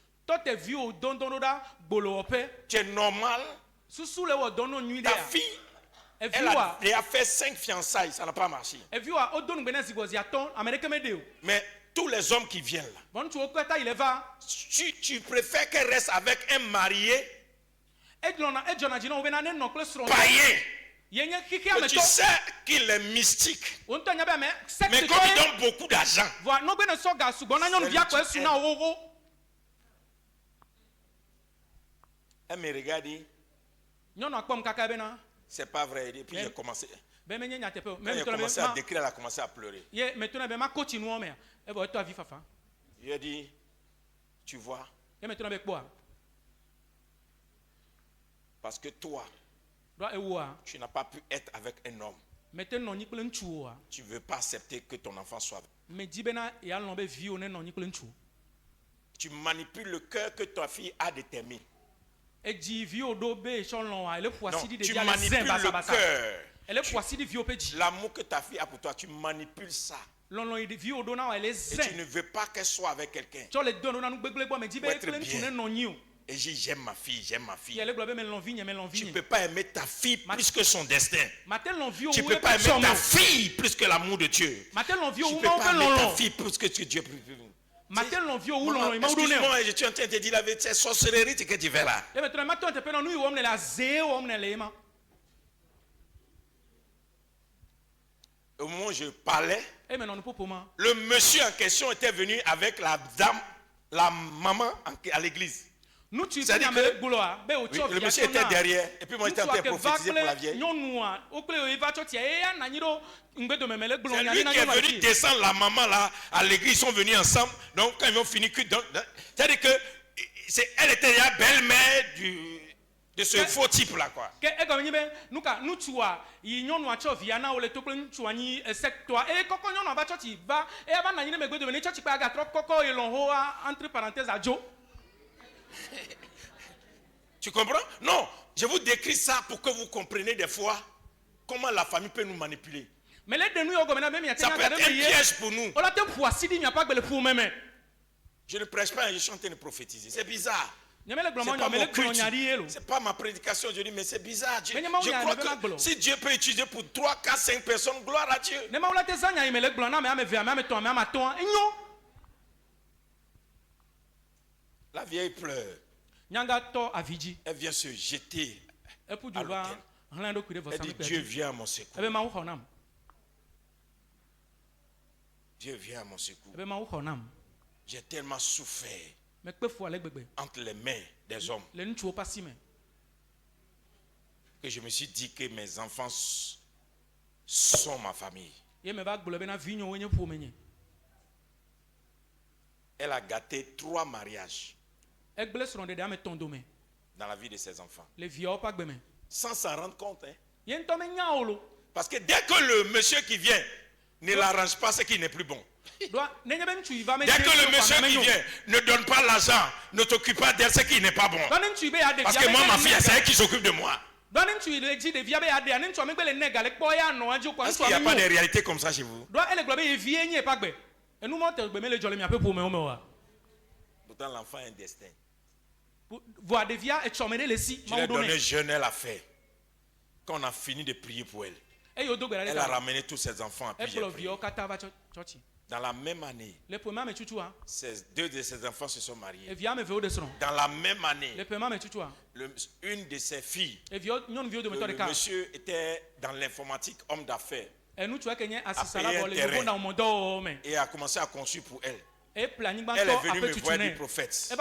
Tu es normal. Ta fille, elle a fait 5 fiançailles, ça n'a pas marché. Mais tous les hommes qui viennent là, tu préfères qu'elle reste avec un marié païen. Mais tu sais qu'il est mystique. Mais comme il donne beaucoup d'argent, elle me regarde et dit, c'est pas vrai. Et puis j'ai commencé. Quand j'ai commencé à décrire, elle a commencé à pleurer. Je lui ai dit, tu vois, parce que toi, tu n'as pas pu être avec un homme. Tu ne veux pas accepter que ton enfant soit avec. Tu manipules le cœur que ta fille a déterminé. Non, tu manipules le cœur. L'amour que ta fille a pour toi, tu manipules ça. Et tu ne veux pas qu'elle soit avec quelqu'un. Pour être bien. Et j'aime ma fille, j'aime ma fille. Tu ne peux pas aimer ta fille plus que son destin. Tu ne peux pas aimer ta fille plus que l'amour de Dieu. Tu ne peux pas aimer ta fille plus que Dieu. Excuse-moi, je suis en train de te dire la vérité, c'est sorcellerie que tu fais là. Au moment où je parlais, le monsieur en question était venu avec la dame, la maman à l'église. C'est-à-dire que le monsieur était derrière, et puis moi j'étais en train de prophétiser pour la vieille. C'est lui qui est venu descendre la maman là à l'église, ils sont venus ensemble. Donc quand ils ont fini, c'est-à-dire que elle était déjà belle-mère de ce faux type là quoi. Tu comprends? Non, je vous décris ça pour que vous compreniez des fois comment la famille peut nous manipuler. Ça peut être un piège pour nous. Je ne prêche pas, je suis en train de prophétiser. C'est bizarre. C'est pas mon culte. C'est pas ma prédication. Je dis, mais c'est bizarre. Je crois que si Dieu peut utiliser pour 3, 4, 5 personnes, gloire à Dieu. La vieille pleure. Elle vient se jeter à l'autel. Elle dit, Dieu vient à mon secours. Dieu vient à mon secours. J'ai tellement souffert entre les mains des hommes que je me suis dit que mes enfants sont ma famille. Elle a gâté 3 mariages dans la vie de ses enfants. Sans s'en rendre compte. Hein? Parce que dès que le monsieur qui vient ne l'arrange pas, c'est qu'il n'est plus bon. Dès que le monsieur qui vient ne donne pas l'argent, ne t'occupe pas d'elle, c'est qu'il n'est pas bon. Parce que moi, ma fille, c'est elle qui s'occupe de moi. Est-ce qu'il n'y a pas de réalité comme ça chez vous? Pourtant, l'enfant a un destin. Je l'ai donné jeune, elle a fait. Quand on a fini de prier pour elle, elle a ramené tous ses enfants à prier. Dans la même année, 2 de ses enfants se sont mariés. Dans la même année, une de ses filles, le monsieur était dans l'informatique, homme d'affaires, a payé un terrain et a commencé à construire pour elle. Elle est venue me voir du prophète.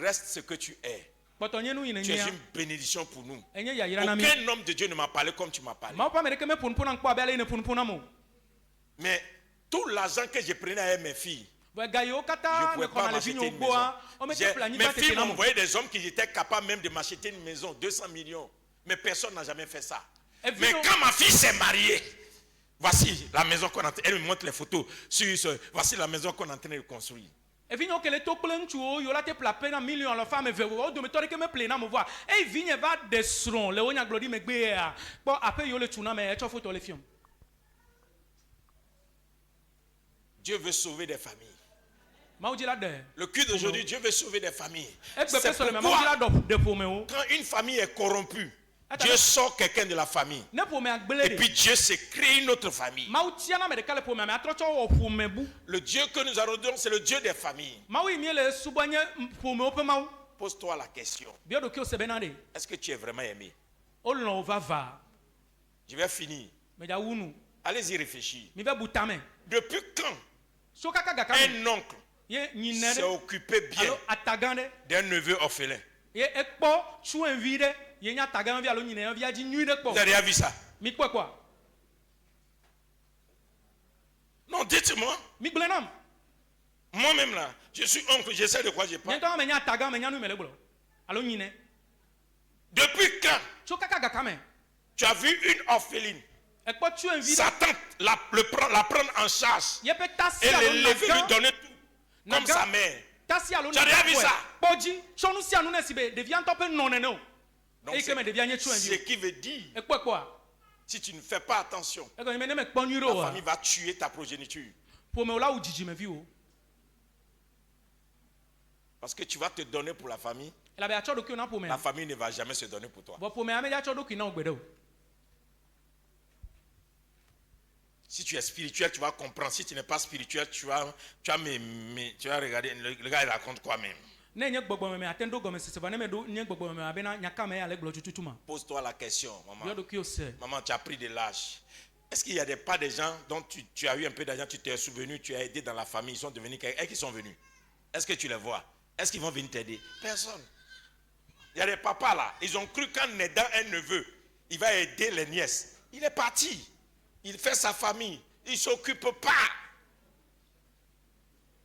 Reste ce que tu es. Tu es une bénédiction pour nous. Aucun homme de Dieu ne m'a parlé comme tu m'as parlé. Mais tout l'argent que je prenais à mes filles, je ne pouvais pas m'acheter une maison. Mes filles m'ont envoyé des hommes qui étaient capables même de m'acheter une maison, 200 millions. Mais personne n'a jamais fait ça. Mais quand ma fille s'est mariée, voici la maison qu'on est en train de... Elle me montre les photos. Voici la maison qu'on est en train de construire. Dieu veut sauver des familles. Le culte d'aujourd'hui, Dieu veut sauver des familles. C'est pourquoi, quand une famille est corrompue, Dieu sort quelqu'un de la famille. Et puis Dieu s'est créé une autre famille. Le Dieu que nous adorons, c'est le Dieu des familles. Pose-toi la question. Est-ce que tu es vraiment aimé? Je vais finir. Allez-y réfléchir. Depuis quand un oncle s'est occupé bien d'un neveu orphelin? Vous avez déjà vu ça? Non, dites-moi. Moi-même là, je suis oncle, je sais de quoi je parle. Depuis quand tu as vu une orpheline, sa tante la prendre en charge et l'élever, lui donner tout comme sa mère? Tu as déjà vu ça? Donc ce qui veut dire, si tu ne fais pas attention, la famille va tuer ta progéniture. Parce que tu vas te donner pour la famille, la famille ne va jamais se donner pour toi. Si tu es spirituel, tu vas comprendre. Si tu n'es pas spirituel, tu vas regarder. Le gars, il raconte quoi même? Pose-toi la question, maman. Maman, tu as pris de l'âge. Est-ce qu'il n'y a pas des gens dont tu as eu un peu d'argent, tu t'es souvenu, tu as aidé dans la famille, ils sont devenus quelqu'un, qui sont venus? Est-ce que tu les vois? Est-ce qu'ils vont venir t'aider? Personne. Il y a des papas là, ils ont cru qu'en aidant un neveu, il va aider les nièces. Il est parti. Il fait sa famille. Il ne s'occupe pas.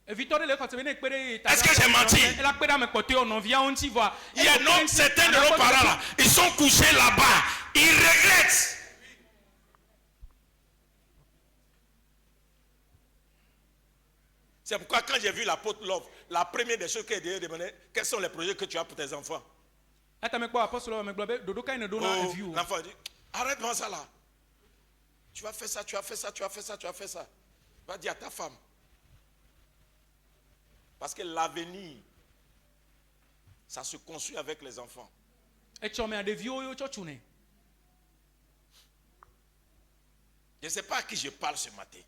Est-ce que j'ai menti? Il y a non, certains de nos parents là, ils sont couchés là-bas. Ils regrettent. C'est pourquoi quand j'ai vu l'apôtre Love, la première des choses qu'elle a demandé, quels sont les projets que tu as pour tes enfants? L'enfant dit, arrête-moi ça là. Tu vas faire ça, tu vas faire ça, tu vas faire ça, tu vas faire ça. Va dire à ta femme. Parce que l'avenir, ça se construit avec les enfants. Je ne sais pas à qui je parle ce matin.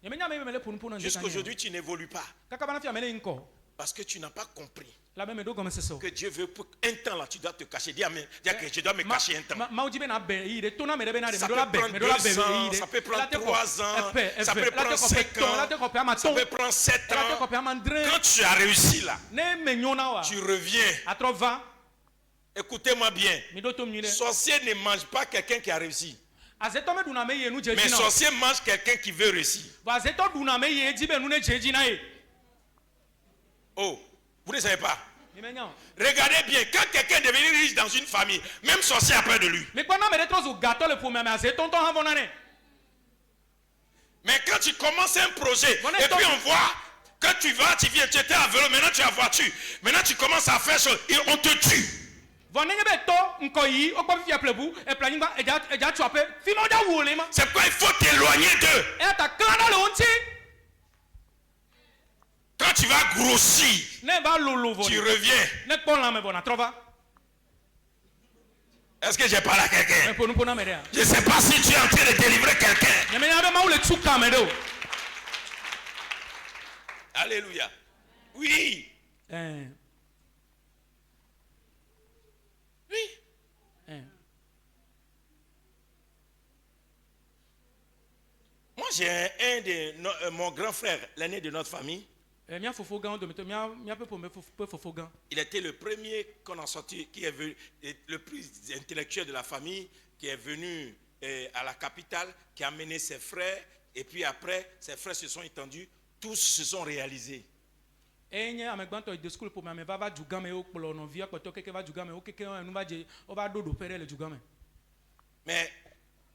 Jusqu'aujourd'hui, tu n'évolues pas. Parce que tu n'as pas compris que Dieu veut pour un temps là, tu dois te cacher. Dis que je dois me cacher un temps. Ça peut prendre 2 ans, ça peut prendre 3 ans, ça peut prendre 5 ans, ça peut prendre 7 ans. Quand tu as réussi là, tu reviens. Écoutez-moi bien. Sorcier ne mange pas quelqu'un qui a réussi. Mais sorcier mange quelqu'un qui veut réussir. Oh, vous ne savez pas? Regardez bien, quand quelqu'un est devenu riche dans une famille, même sorcier a peur de lui. Mais quand tu commences un projet, et puis on voit que tu vas, tu viens, tu étais à vélo, maintenant tu as voiture, maintenant tu commences à faire chose, et on te tue. C'est pourquoi il faut t'éloigner d'eux. Quand tu vas grossir, tu reviens. Est-ce que j'ai parlé à quelqu'un? Je ne sais pas si tu es en train de délivrer quelqu'un. Alléluia. Oui. Oui. Moi, j'ai mon grand frère, l'aîné de notre famille. Il était le premier qu'on a sorti, qui est venu, le plus intellectuel de la famille, qui est venu à la capitale, qui a amené ses frères, et puis après, ses frères se sont étendus, tous se sont réalisés. Mais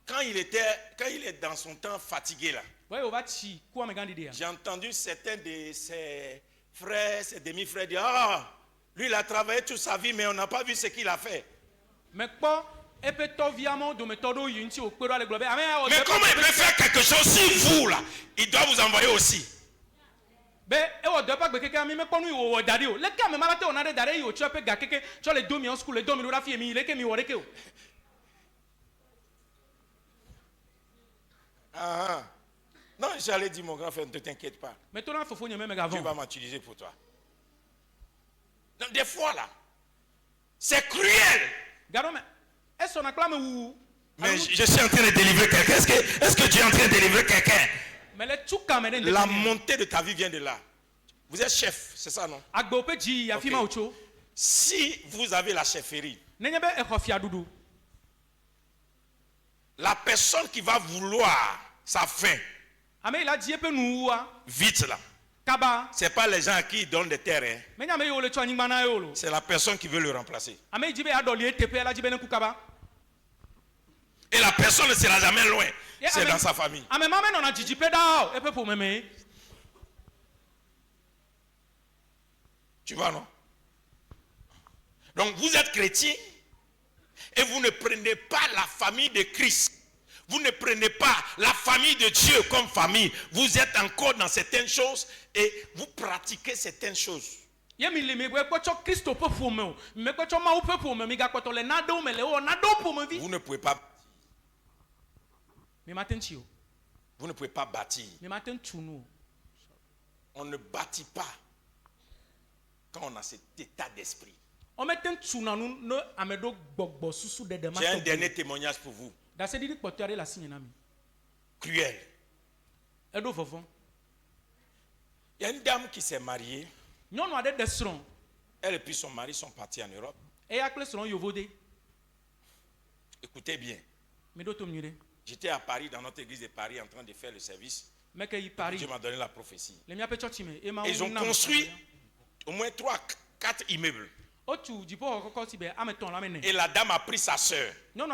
quand il est dans son temps fatigué là, j'ai entendu certains de ses frères, ses demi-frères dire, lui il a travaillé toute sa vie mais on n'a pas vu ce qu'il a fait. Mais comment il peut faire quelque chose si vous là, il doit vous envoyer aussi. Non, j'allais dire mon grand frère, ne t'inquiète pas. Dieu va m'utiliser pour toi. Donc, des fois là, c'est cruel. Mais je suis en train de délivrer quelqu'un. Est-ce que tu es en train de délivrer quelqu'un? La montée de ta vie vient de là. Vous êtes chef, c'est ça non? Okay. Si vous avez la chefferie, la personne qui va vouloir sa faim, vite là, c'est pas les gens à qui ils donnent des terres, c'est la personne qui veut le remplacer. Et la personne ne sera jamais loin, c'est dans sa famille. Tu vois, non? Donc vous êtes chrétien et vous ne prenez pas la famille de Christ. Vous ne prenez pas la famille de Dieu comme famille. Vous êtes encore dans certaines choses et vous pratiquez certaines choses. Vous ne pouvez pas. Vous ne pouvez pas bâtir. On ne bâtit pas quand on a cet état d'esprit. J'ai un dernier témoignage pour vous. Cruel. Il y a une dame qui s'est mariée. Elle et puis son mari sont partis en Europe. Écoutez bien. J'étais à Paris, dans notre église de Paris, en train de faire le service. Dieu m'a donné la prophétie. Et ils ont construit au moins 3-4 immeubles. Et la dame a pris sa soeur. Même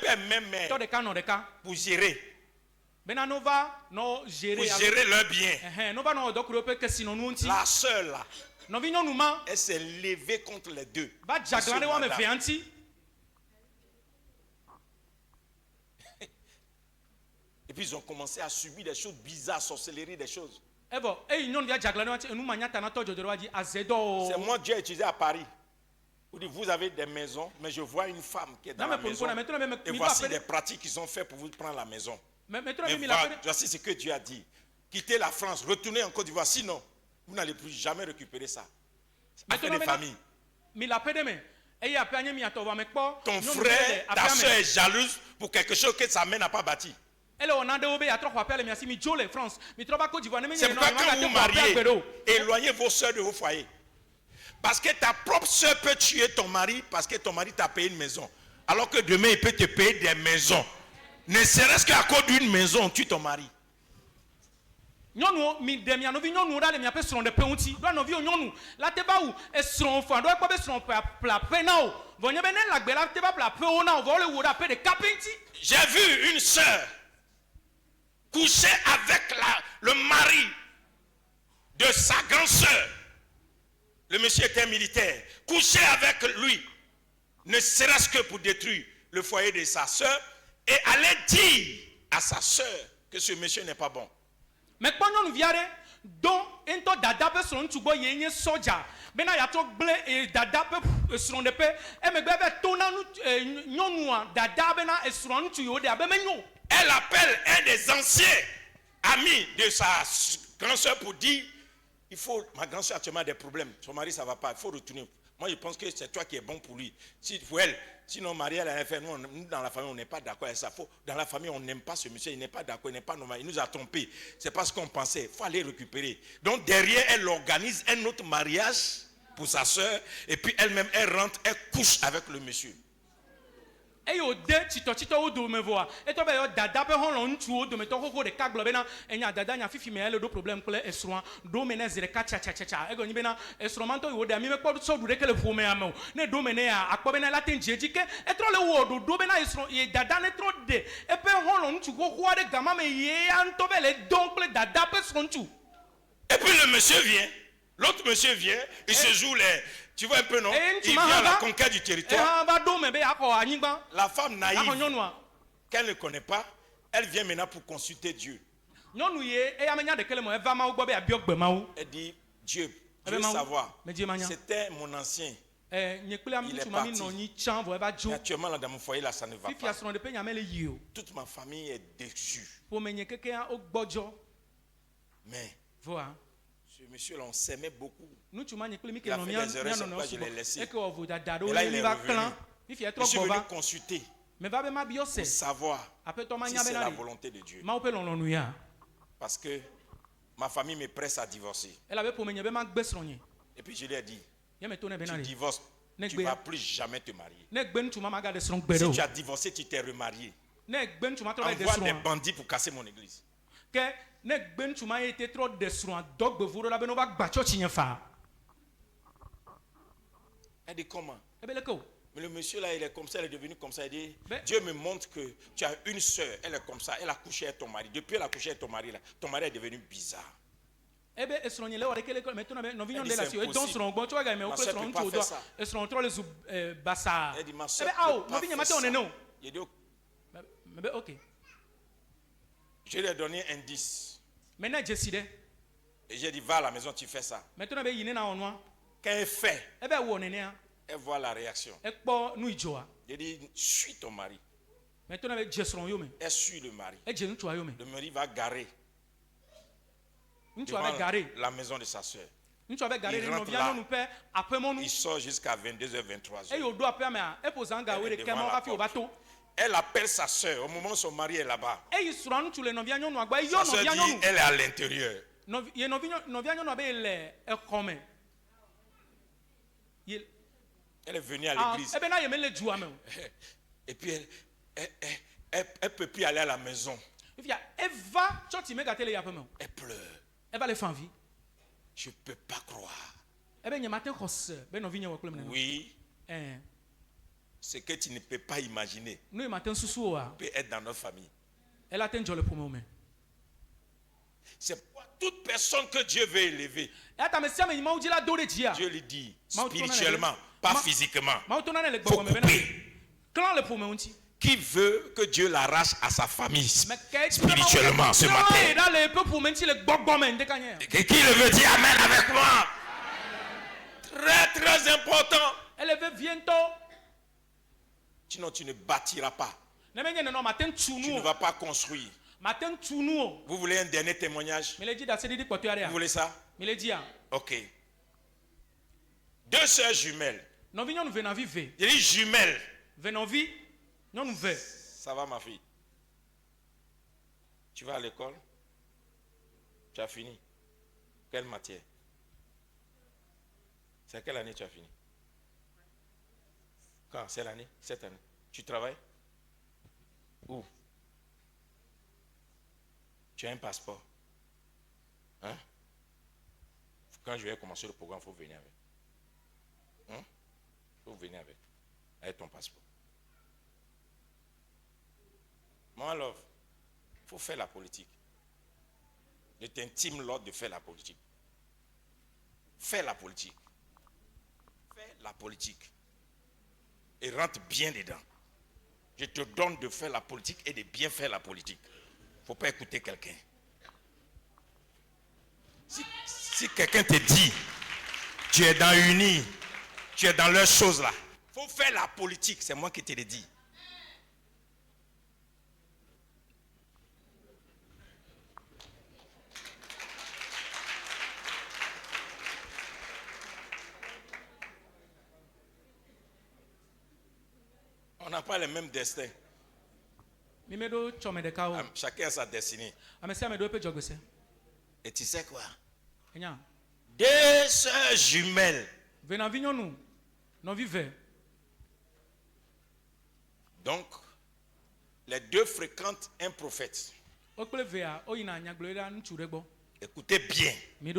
père, même mère. Pour gérer. Pour gérer leur bien. La soeur là, elle s'est levée contre les deux. Et puis ils ont commencé à subir des choses bizarres, sorcellerie, des choses. C'est moi Dieu a utilisé à Paris. Vous avez des maisons, mais je vois une femme qui est dans la maison. Et voici des pratiques qu'ils ont fait pour vous prendre la maison. Mais voici ce que Dieu a dit. Quittez la France, retournez en Côte d'Ivoire, sinon vous n'allez plus jamais récupérer ça. Affaire de famille. Ton frère, ta soeur est jalouse pour quelque chose que sa mère n'a pas bâti. C'est pourquoi quand vous mariez, éloignez vos soeurs de vos foyers. Parce que ta propre soeur peut tuer ton mari parce que ton mari t'a payé une maison. Alors que demain il peut te payer des maisons. Ne serait-ce qu'à cause d'une maison, on tue ton mari. J'ai vu une soeur coucher avec le mari de sa grande soeur. Le monsieur était militaire. Coucher avec lui, ne serait-ce que pour détruire le foyer de sa soeur, et aller dire à sa soeur que ce monsieur n'est pas bon. Mais quand nous viendrons, donc ento dada pe son tubo yenye soja bena ya to ble e dada pe esron de pe e me bebe tona nyonua dada bena esron tu yo de abemenyo. Elle appelle un des anciens amis de sa grand-sœur pour dire il faut, ma grand-sœur actuellement a des problèmes, son mari ça va pas, il faut retourner. Moi je pense que c'est toi qui es bon pour lui. Si pour elle, sinon Marie elle a fait, nous dans la famille on n'est pas d'accord avec ça. Dans la famille on n'aime pas ce monsieur, il n'est pas d'accord, il n'est pas normal, il nous a trompés. C'est pas ce qu'on pensait, il faut aller récupérer. Donc derrière elle organise un autre mariage pour sa soeur et puis elle-même elle rentre, elle couche avec le monsieur. Et au de chito odo me voa et to be yo dada pe hon ntu odo me to koko de kaglo be na enya dada nya fifi me ele do problem kle esro do me na zire ka cha e go nyi be na esro man to yo de mi me kpo so du de kele fu me ame ne do me ne ya akpo be na latin jeji ke e tro le wo do be na esro ye dada ne tro de e pe hon ntu koko de gama me ye an to be le donc le dada pe so ntu. Et puis le monsieur vient, l'autre monsieur vient, il se joue les. Tu vois un peu, non? Il vient à la conquête du territoire. La femme naïve, qu'elle ne connaît pas, elle vient maintenant pour consulter Dieu. Elle dit, Dieu, je veux savoir. C'était mon ancien. Il est parti. Actuellement, là, dans mon foyer, là, ça ne va pas. Toute ma famille est déçue. Mais ce monsieur-là, on s'aimait beaucoup. Il a fait des erreurs, c'est pourquoi je l'ai laissé. Et là, il est revenu. Je suis venu consulter pour savoir si c'est la volonté de Dieu. Parce que ma famille me presse à divorcer. Et puis je lui ai dit, tu divorces, tu ne vas plus jamais te marier. Si tu as divorcé, tu t'es remarié. Envoie des bandits pour casser mon église. Elle dit comment? Mais le monsieur là, il est comme ça, il est devenu comme ça. Il dit, Dieu me montre que tu as une soeur, elle est comme ça, elle a couché avec ton mari. Depuis elle a couché avec ton mari là, ton mari est devenu bizarre. Elle dit, c'est impossible. Ma soeur ne peut pas faire ça. Elle dit, ma soeur ne peut pas faire ça. Il dit, ok. Je lui ai donné un 10. Et j'ai dit, va à la maison, tu fais ça. Quand elle fait, elle voit la réaction. J'ai dit, suis ton mari. Elle suit le mari. Le mari va garer devant la maison de sa soeur. Il rentre là. Il sort jusqu'à 22h, 23h. Elle appelle sa soeur au moment où son mari est là-bas. Sa soeur dit, elle est à l'intérieur. Elle est venue à l'église. Et puis elle ne peut plus aller à la maison. Elle pleure. Je ne peux pas croire. Oui. Ce que tu ne peux pas imaginer peut être dans notre famille. C'est pourquoi toute personne que Dieu veut élever, Dieu lui dit spirituellement, pas physiquement, faut couper. Qui veut que Dieu l'arrache à sa famille spirituellement ce matin? Qui le veut dire amen avec moi? Très très important. Sinon tu ne bâtiras pas. Tu ne vas pas construire. Vous voulez un dernier témoignage? Vous voulez ça? Ok. 2 sœurs jumelles. Il dit jumelles. Ça va ma fille? Tu vas à l'école? Tu as fini? Quelle matière? C'est quelle année tu as fini? Quand? C'est l'année? Cette année? Tu travailles? Où? Tu as un passeport? Hein? Quand je vais commencer le programme, il faut venir avec. Il faut venir avec ton passeport. Mon love, il faut faire la politique. Je t'intime l'ordre de faire la politique. Fais la politique. Fais la politique. Et rentre bien dedans. Je te donne de faire la politique et de bien faire la politique. Il ne faut pas écouter quelqu'un. Si quelqu'un te dit, tu es dans Uni, tu es dans leurs choses là, il faut faire la politique. C'est moi qui te le dis. On n'a pas le même destin. Chacun a sa destinée. Et tu sais quoi? 2 sœurs jumelles. Donc, les 2 fréquentent un prophète. Écoutez bien. Il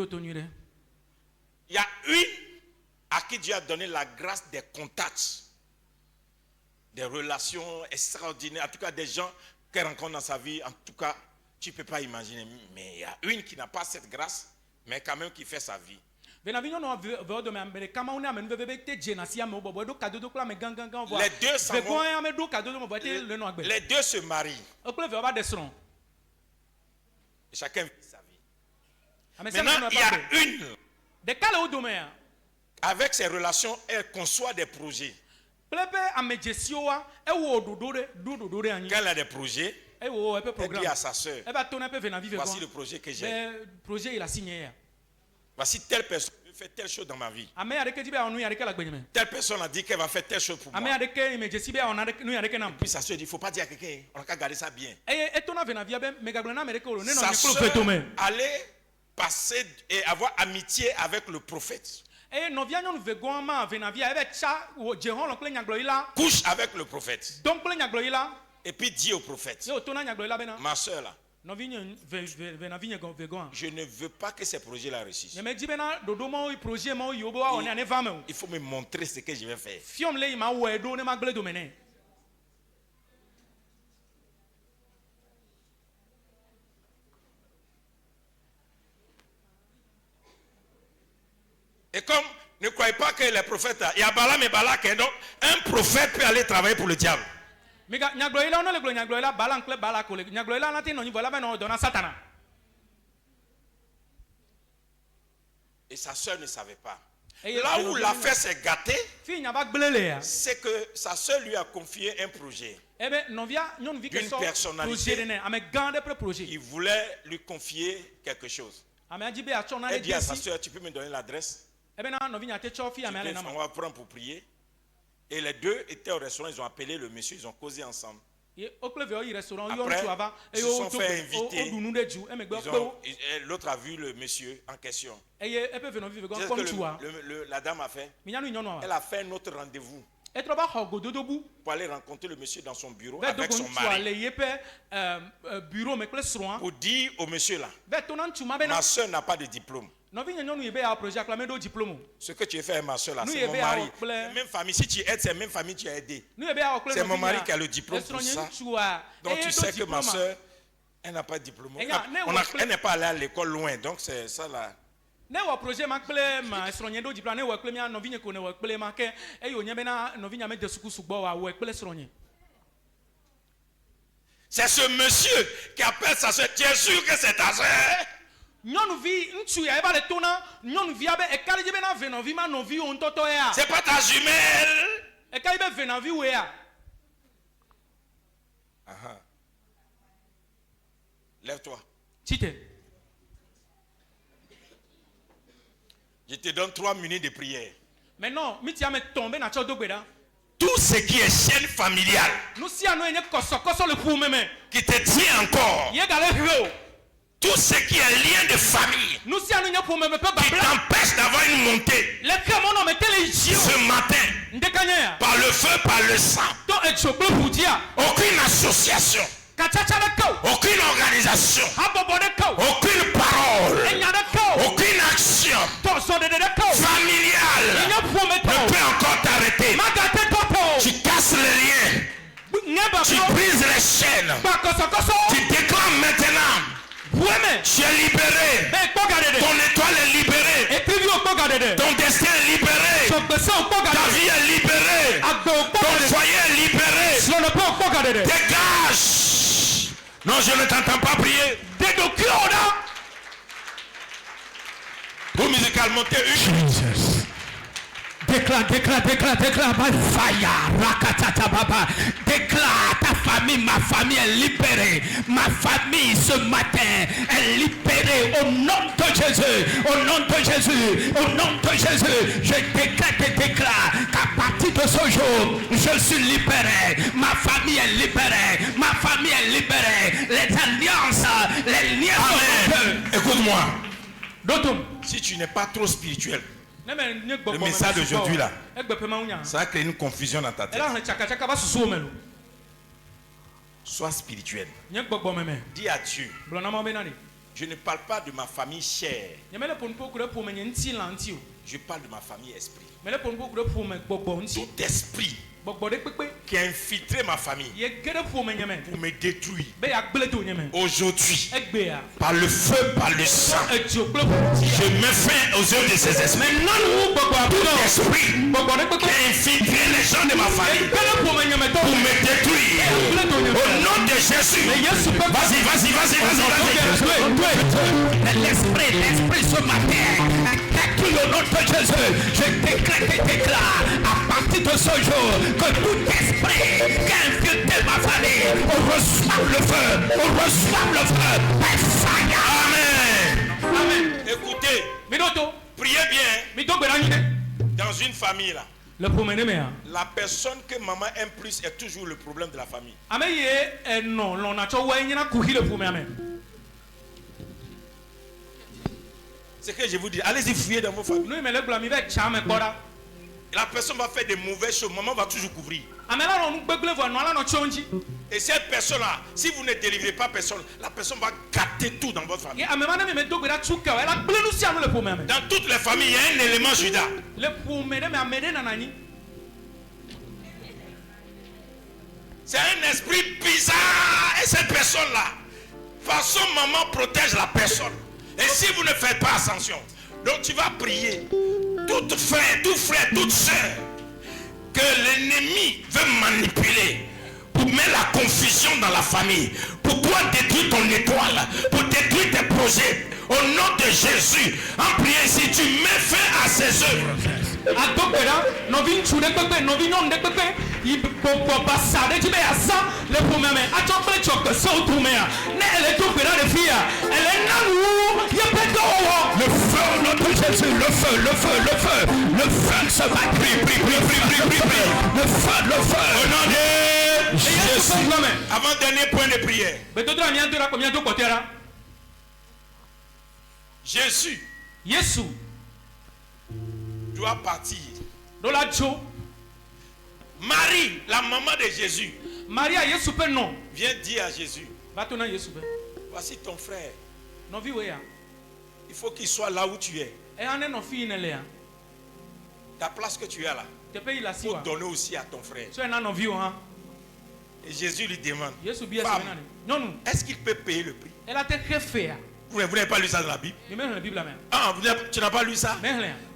y a une à qui Dieu a donné la grâce des contacts, des relations extraordinaires, en tout cas des gens qu'elle rencontre dans sa vie, en tout cas, tu ne peux pas imaginer. Mais il y a une qui n'a pas cette grâce, mais quand même qui fait sa vie. Les 2 se marient. Et chacun vit sa vie. Maintenant, il y a une. Avec ses relations, elle conçoit des projets. Quand elle a des projets, elle dit à sa soeur, voici le projet que j'ai. Voici telle personne qui fait telle chose dans ma vie. Telle personne a dit qu'elle va faire telle chose pour moi. Et puis sa soeur dit, il ne faut pas dire à quelqu'un, on a qu'à garder ça bien. Sa soeur allait passer et avoir amitié avec le prophète. Couche avec le prophète. Et puis dit au prophète, ma soeur là, je ne veux pas que ces projets-là réussissent. Il faut me montrer ce que je vais faire. Et comme ne croyez pas que les prophètes, il y a Balaam et Balak, donc un prophète peut aller travailler pour le diable. Et sa soeur ne savait pas. Là où l'affaire s'est gâtée, c'est que sa soeur lui a confié un projet d'une personnalité. Il voulait lui confier quelque chose. Elle dit à sa soeur, tu peux me donner l'adresse? On va prendre pour prier. Et les 2 étaient au restaurant, ils ont appelé le monsieur, ils ont causé ensemble. Après, ils se sont fait inviter. L'autre a vu le monsieur en question. La dame a fait. Elle a fait un autre rendez-vous pour aller rencontrer le monsieur dans son bureau avec son mari. Pour dire au monsieur là, ma soeur n'a pas de diplôme. Ce que tu as fait, ma soeur là, c'est mon mari. Même famille, si tu aides, c'est la même famille que tu as aidé. C'est mon mari qui a le diplôme pour ça. Donc tu sais que ma soeur, elle n'a pas de diplôme. Elle n'est pas allée à l'école loin. Donc c'est ça là. C'est ce monsieur qui appelle sa soeur. Tu es sûr que c'est ta soeur? C'est pas ta jumelle. Lève-toi. Je te donne 3 minutes de prière. Maintenant, Tout ce qui est chaîne familiale qui te tient encore, tout ce qui est lien de famille qui t'empêche d'avoir une montée ce matin, par le feu, par le sang, aucune association, aucune organisation, aucune parole, aucune action familiale ne peut encore t'arrêter. Tu casses les liens, tu brises les chaînes, tu déclames maintenant. Tu es libéré. Ton étoile est libérée. Ton destin est libéré. Ta vie est libérée. Ton foyer est libéré. Dégage. Non, je ne t'entends pas prier. Vous musicalement, t'es une. Déclare, by fire, rakatata baba. Déclare, ta famille, ma famille est libérée. Ma famille ce matin est libérée au nom de Jésus. Au nom de Jésus. Au nom de Jésus. Je déclare qu'à partir de ce jour, je suis libéré. Ma famille est libérée. Ma famille est libérée. Les alliances, les liens. Amen. Écoute-moi. Si tu n'es pas trop spirituel, le message d'aujourd'hui là, ça va créer une confusion dans ta tête. Sois spirituel. Dis à Dieu, je ne parle pas de ma famille chère. Je parle de ma famille esprit. Tout esprit qui a infiltré ma famille pour me détruire, aujourd'hui, par le feu, par le sang, je mets fin aux œuvres de ces esprits. Tout esprit qui a infiltré les gens de ma famille pour me détruire, au nom de Jésus. Vas-y. L'esprit ce matin, au nom de Jésus, je déclare à partir de ce jour que tout esprit qui a infiltré ma famille, on reçoit le feu. Amen. Écoutez, priez bien. Dans une famille là, la personne que maman aime plus est toujours le problème de la famille. C'est ce que je vous dis. Allez-y fouiller dans vos familles. La personne va faire des mauvaises choses. Maman va toujours couvrir. Et cette personne-là, si vous ne délivrez pas personne, la personne va gâter tout dans votre famille. Dans toutes les familles, il y a un élément Judas. C'est un esprit bizarre. Et cette personne-là, par son maman protège la personne. Et si vous ne faites pas attention, donc tu vas prier. Tout frère, toute soeur, que l'ennemi veut manipuler pour mettre la confusion dans la famille, pour toi détruire ton étoile, pour détruire tes projets. Au nom de Jésus, en priant ici, tu mets fin à ses œuvres. Le feu, notre Jésus, le feu se va. Le feu. Au nom de Jésus. Avant-dernier point de prière. Jésus doit partir. Marie, la maman de Jésus, vient dire à Jésus, voici ton frère. Il faut qu'il soit là où tu es. Ta place que tu as là, il faut donner aussi à ton frère. Et Jésus lui demande, femme, est-ce qu'il peut payer le prix? Vous n'avez pas lu ça dans la Bible? Ah, tu n'as pas lu ça?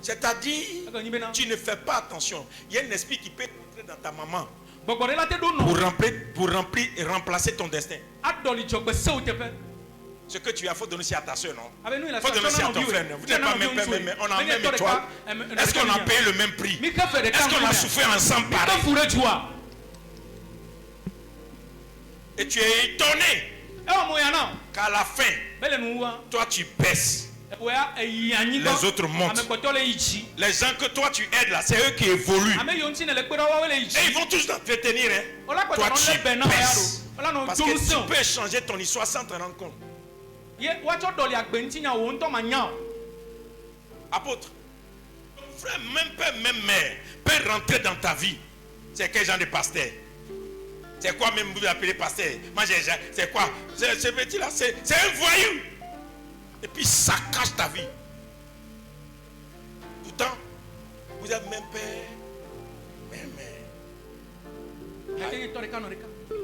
C'est-à-dire, tu ne fais pas attention. Il y a un esprit qui peut entrer dans ta maman pour remplacer ton destin. Ce que tu as, il faut donner aussi à ta soeur, non? Il faut donner aussi à ton frère. Vous n'êtes pas même père, mais on a même étoile. Est-ce qu'on a payé le même prix? Est-ce qu'on a souffert ensemble pareil? Et tu es étonné qu'à la fin, toi tu baisses, les autres montent. Les gens que toi tu aides là, c'est eux qui évoluent. Et ils vont tous t'entretenir. Toi tu baisses. Parce que tu peux changer ton histoire sans te rendre compte. Apôtre, ton frère, même père, même mère, peut rentrer dans ta vie. C'est quel genre de pasteur? C'est quoi même vous appelez pasteur? Moi, c'est quoi? Ce petit là, c'est un voyou. Et puis ça cache ta vie. Pourtant, vous êtes même père, même mère.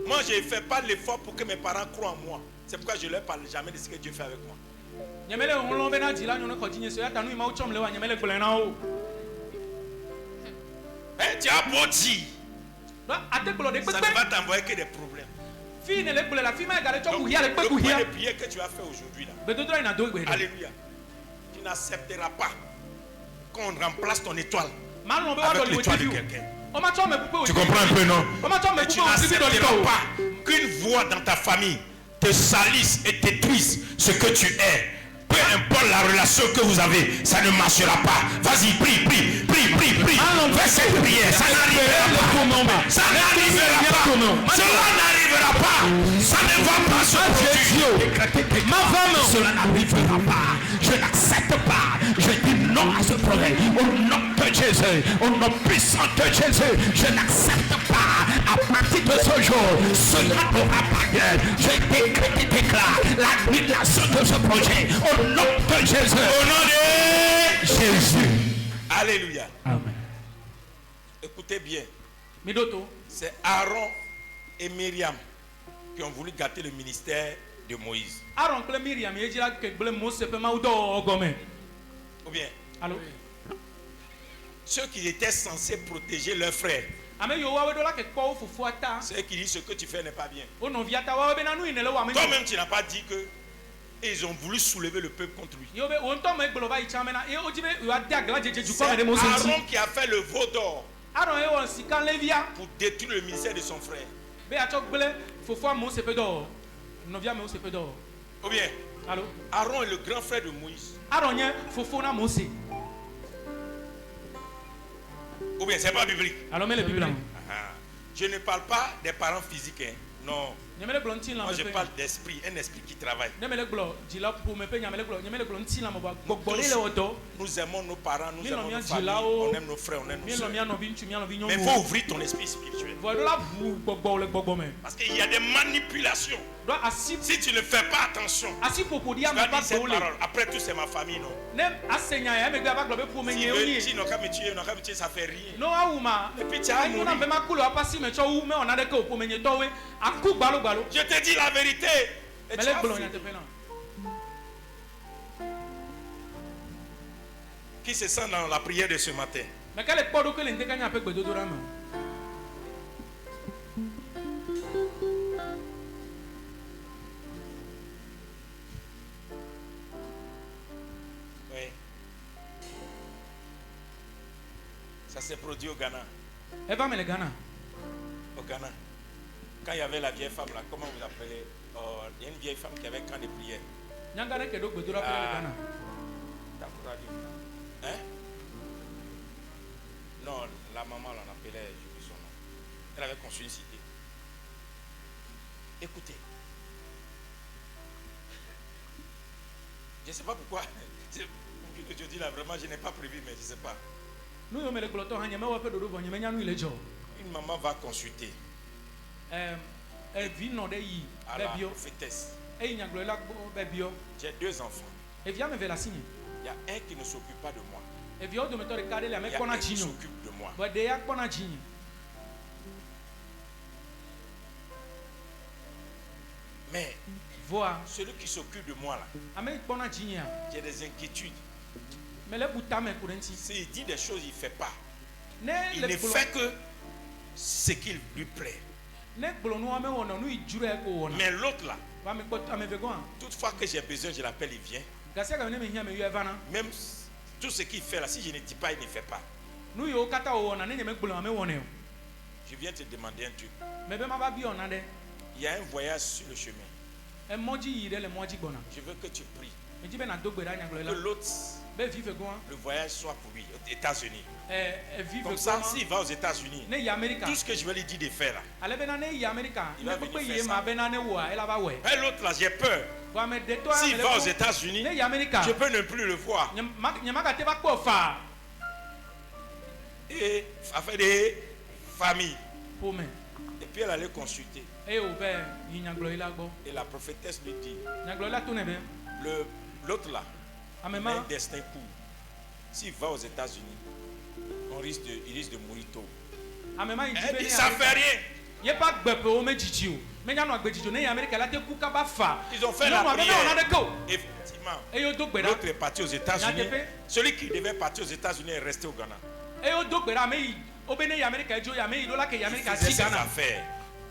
Moi, je ne fais pas l'effort pour que mes parents croient en moi. C'est pourquoi je ne leur parle jamais de ce que Dieu fait avec moi. Tu as beau dire, ça ne va t'envoyer que des problèmes. Donc, le point de prière que tu as fait aujourd'hui là, alléluia, tu n'accepteras pas qu'on remplace ton étoile avec l'étoile de quelqu'un. Tu comprends un peu, non? Et tu n'accepteras pas qu'une voix dans ta famille te salisse et détruise ce que tu es. Peu importe la relation que vous avez, ça ne marchera pas. Vas-y, prie. Fais cette prière. Ça n'arrivera pas. Ça n'arrivera pas. Cela n'arrivera pas. Ça ne va pas se produire. Cela n'arrivera pas. Je n'accepte pas. Je dis non à ce projet. Au nom de Jésus, au nom puissant de Jésus, je n'accepte pas. À partir de ce jour, cela n'aura pas lieu. Je déclare l'annulation de ce projet. Au nom de Jésus. Au nom de Jésus. Alléluia. Amen. Écoutez bien. C'est Aaron et Myriam qui ont voulu gâter le ministère de Moïse. Ou bien, ceux qui étaient censés protéger leurs frères, ceux qui disent ce que tu fais n'est pas bien. Toi-même, tu n'as pas dit que ils ont voulu soulever le peuple contre lui. C'est Aaron qui a fait le veau d'or pour détruire le ministère de son frère. Ou bien, Aaron est le grand frère de Moïse. Ou bien, c'est pas biblique. Je ne parle pas des parents physiques. Hein. Non. Moi, je parle d'esprit, un esprit qui travaille. Nous aimons nos parents, nous aimons nos familles, on aime nos frères, on aime nos soeurs. Mais il faut ouvrir ton esprit spirituel. Parce qu'il y a des manipulations. Si tu ne fais pas attention, tu vas dire cette parole. Après tout, c'est ma famille, non? Si n'ont qu'à me tuer, ça fait rien. Et puis tu as mourir. Je te dis la vérité. Et tu as fini. Qui se sent dans la prière de ce matin? Oui. Ça s'est produit au Ghana. Au Ghana. Quand il y avait la vieille femme là, comment vous appelez? Il y a une vieille femme qui avait camp de prière. Hein? Non, la maman là, on appelait, j'ai oublié son nom. Elle avait construit une cité. Écoutez. Je ne sais pas pourquoi. Je dis là, vraiment, je n'ai pas prévu, mais je ne sais pas. Une maman va consulter à la prophétesse. J'ai 2 enfants. Il y a un qui ne s'occupe pas de moi. Il y a un qui s'occupe de moi. Mais celui qui s'occupe de moi là, j'ai des inquiétudes. S'il dit des choses, il ne fait pas. Il ne fait que ce qu'il lui plaît. Mais l'autre là, toutefois que j'ai besoin, je l'appelle, il vient. Même tout ce qu'il fait là, si je ne dis pas, il ne fait pas. Je viens te demander un truc. Il y a un voyage sur le chemin. Je veux que tu pries. Que l'autre, le voyage soit pour lui, aux États-Unis. Comme ça, s'il va aux États-Unis, tout ce que je vais lui dire de faire là, il va venir faire ça. Et l'autre là, j'ai peur. S'il va aux États-Unis, je peux ne plus le voir. Et affaire des familles. Et puis elle allait consulter. Et la prophétesse lui dit, l'autre là, il a un destin court. S'il va aux États-Unis, il risque de mourir tôt. Elle dit, ça ne fait rien. Ils ont fait la prière. Effectivement, l'autre est parti aux États-Unis. Celui qui devait partir aux États-Unis est resté au Ghana. Il faisait ses affaires.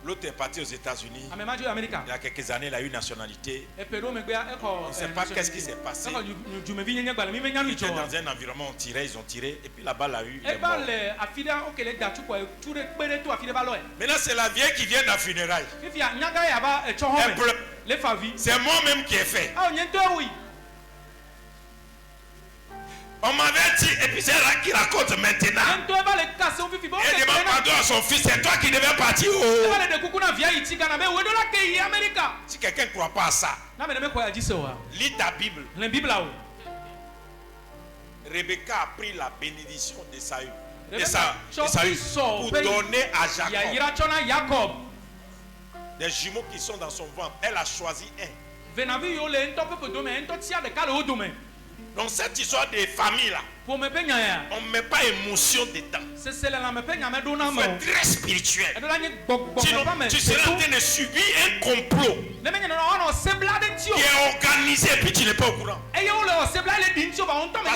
L'autre est parti aux États-Unis. Il y a quelques années, il a eu une nationalité. On ne sait pas qu'est-ce qui s'est passé. Il était dans un environnement, ils ont tiré. Et puis la balle a eu. Il est mort. Maintenant, c'est la vieille qui vient de la funéraille. C'est moi-même qui ai fait. On m'avait dit, et puis c'est là qu'il raconte maintenant. Elle demande pardon à son fils, c'est toi qui devais partir. Si quelqu'un ne croit pas à ça, lis ta Bible. Rebecca a pris la bénédiction de Saül pour donner à Jacob. Des jumeaux qui sont dans son ventre, elle a choisi un. Donc cette histoire de famille là, on ne met pas émotion dedans. Il faut être très spirituel. Sinon, tu seras en train de subir un complot qui est organisé et puis tu n'es pas au courant. Parce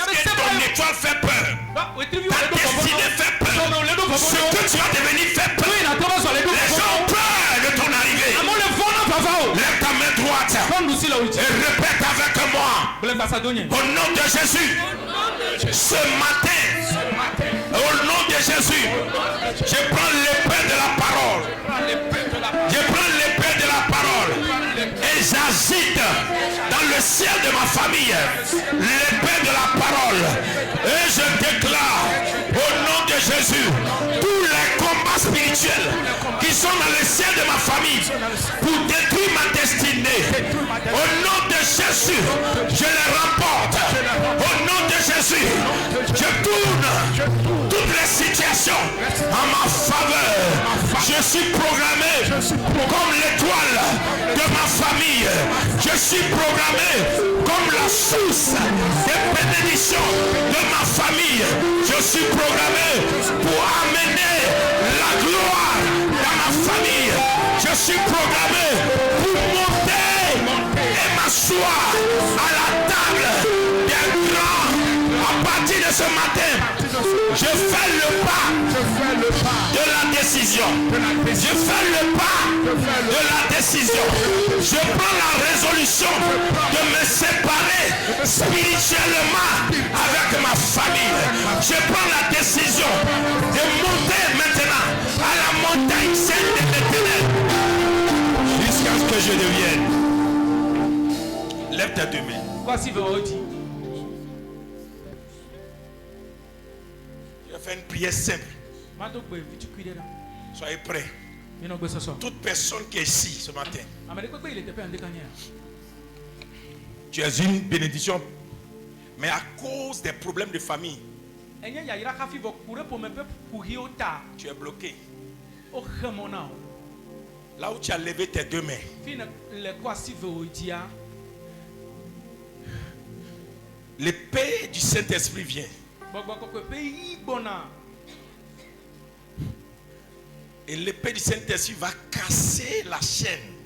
que ton étoile fait peur. Ta destinée fait peur. Ce que tu vas devenir fait peur. Les gens ont peur de ton arrivée. Lève ta main droite et répète avec moi. Au nom de Jésus. Ce matin, au nom de Jésus, je prends l'épée de la parole. Je prends l'épée de la parole et j'agite dans le ciel de ma famille l'épée de la parole. Et je déclare au nom de Jésus tous les combats spirituels qui sont dans le ciel de ma famille pour détruire ma destinée. Au nom de Jésus, je les remporte. Au nom de Jésus, je tourne toutes les situations en ma faveur. Je suis programmé comme l'étoile de ma famille. Je suis programmé comme la source des bénédictions de ma famille. Je suis programmé pour amener la gloire dans ma famille. Je suis programmé pour monter et m'asseoir à la table des grands. À partir de ce matin, je fais le pas de la décision. Je fais le pas de la décision. Je prends la résolution de me séparer spirituellement avec ma famille. Je prends la décision de monter maintenant à la montagne sainte de l'Éternel jusqu'à ce que je devienne. Lève tes deux mains. Voici vos dits. Je vais faire une prière simple. Soyez prêts. Toute personne qui est ici ce matin, tu es une bénédiction, mais à cause des problèmes de famille, tu es bloqué. Là où tu as levé tes deux mains, l'épée du Saint-Esprit vient. Et l'épée du Saint-Esprit va casser la chaîne.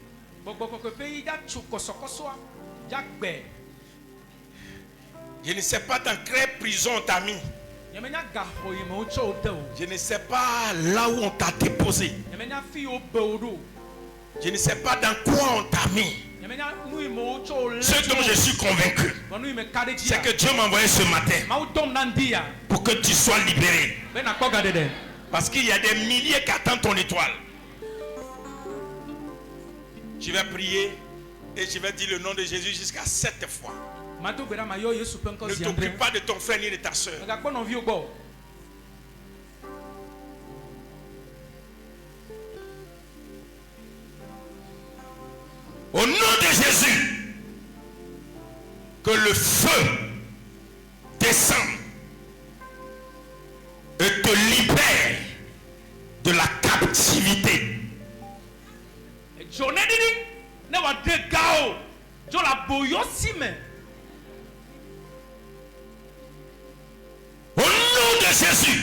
Je ne sais pas dans quelle prison on t'a mis. Je ne sais pas là où on t'a déposé. Je ne sais pas dans quoi on t'a mis. Ce dont je suis convaincu, c'est que Dieu m'a envoyé ce matin pour que tu sois libéré. Parce qu'il y a des milliers qui attendent ton étoile. Je vais prier et je vais dire le nom de Jésus jusqu'à 7 fois. Ne t'occupe pas de ton frère ni de ta soeur. Au nom de Jésus, que le feu descende et te libère de la captivité. Au nom de Jésus,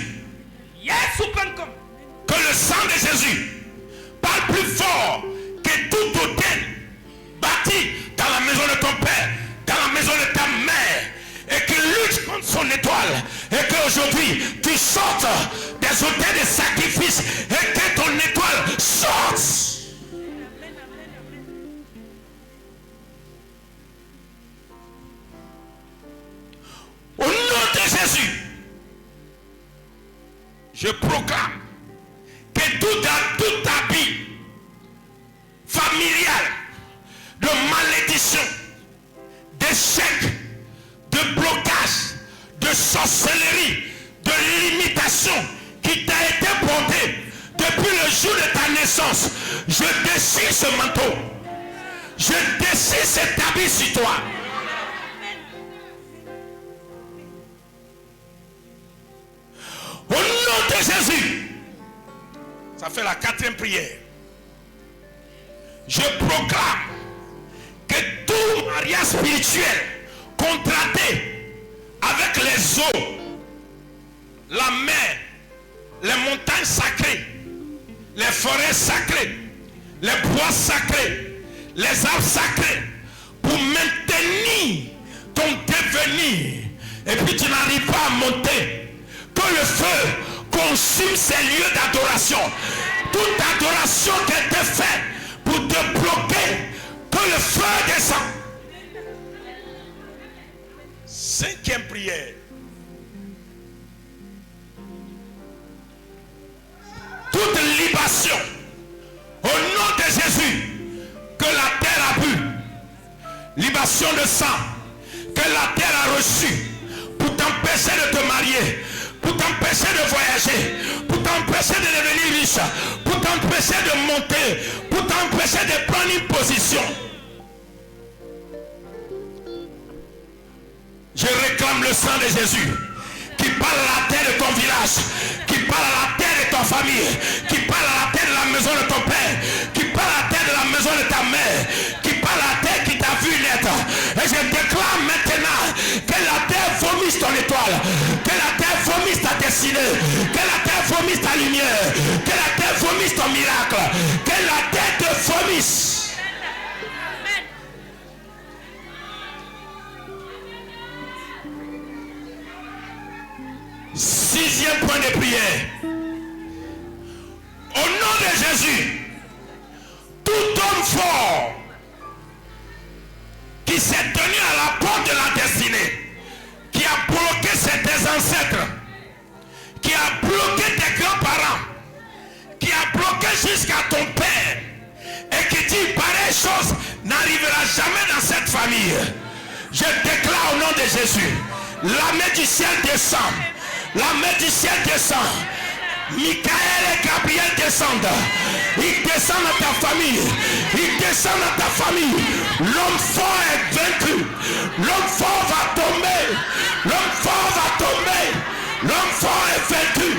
que le sang de Jésus parle plus fort que tout hôtel bâti dans la maison de ton père, dans la maison de ta mère, et qui lutte contre son étoile, et qu'aujourd'hui tu sortes des hôtels de sacrifice et que ton étoile sorte. Au nom de Jésus, je proclame que tout habit familial de malédiction, d'échec, de blocage, de sorcellerie, de limitation qui t'a été porté depuis le jour de ta naissance, je déchire ce manteau, je déchire cet habit sur toi. Au nom de Jésus, ça fait la 4e prière. Je proclame que tout mariage spirituel contracté avec les eaux, la mer, les montagnes sacrées, les forêts sacrées, les bois sacrés, les arbres sacrés, pour maintenir ton devenir, et puis tu n'arrives pas à monter, que le feu consume ces lieux d'adoration. Toute adoration qui a été faite pour te bloquer, que le feu descend. 5e prière. Toute libation au nom de Jésus que la terre a bu, libation de sang que la terre a reçu pour t'empêcher de te marier, pour t'empêcher de voyager, pour t'empêcher de devenir riche, pour t'empêcher de monter, pour t'empêcher de prendre une position. Je réclame le sang de Jésus qui parle à la terre de ton village, qui parle à la terre de ta famille, qui parle à la terre de la maison de ton père, qui parle à la terre de la maison de ta mère, qui parle à la terre qui t'a vu naître. Et je déclare maintenant que la terre vomisse ton étoile, que la terre vomisse ta destinée, que la terre vomisse ta lumière, que la terre vomisse ton miracle, que la terre te vomisse. Sixième point de prière. Au nom de Jésus, tout homme fort qui s'est tenu à la porte de la destinée, qui a bloqué tes ancêtres, qui a bloqué tes grands-parents, qui a bloqué jusqu'à ton père, et qui dit pareille chose n'arrivera jamais dans cette famille. Je déclare au nom de Jésus, la main du ciel descend. La main du ciel descend. Michael et Gabriel descendent. Ils descendent à ta famille. Ils descendent à ta famille. L'homme fort est vaincu. L'homme fort va tomber. L'homme fort va tomber. L'homme fort est vaincu.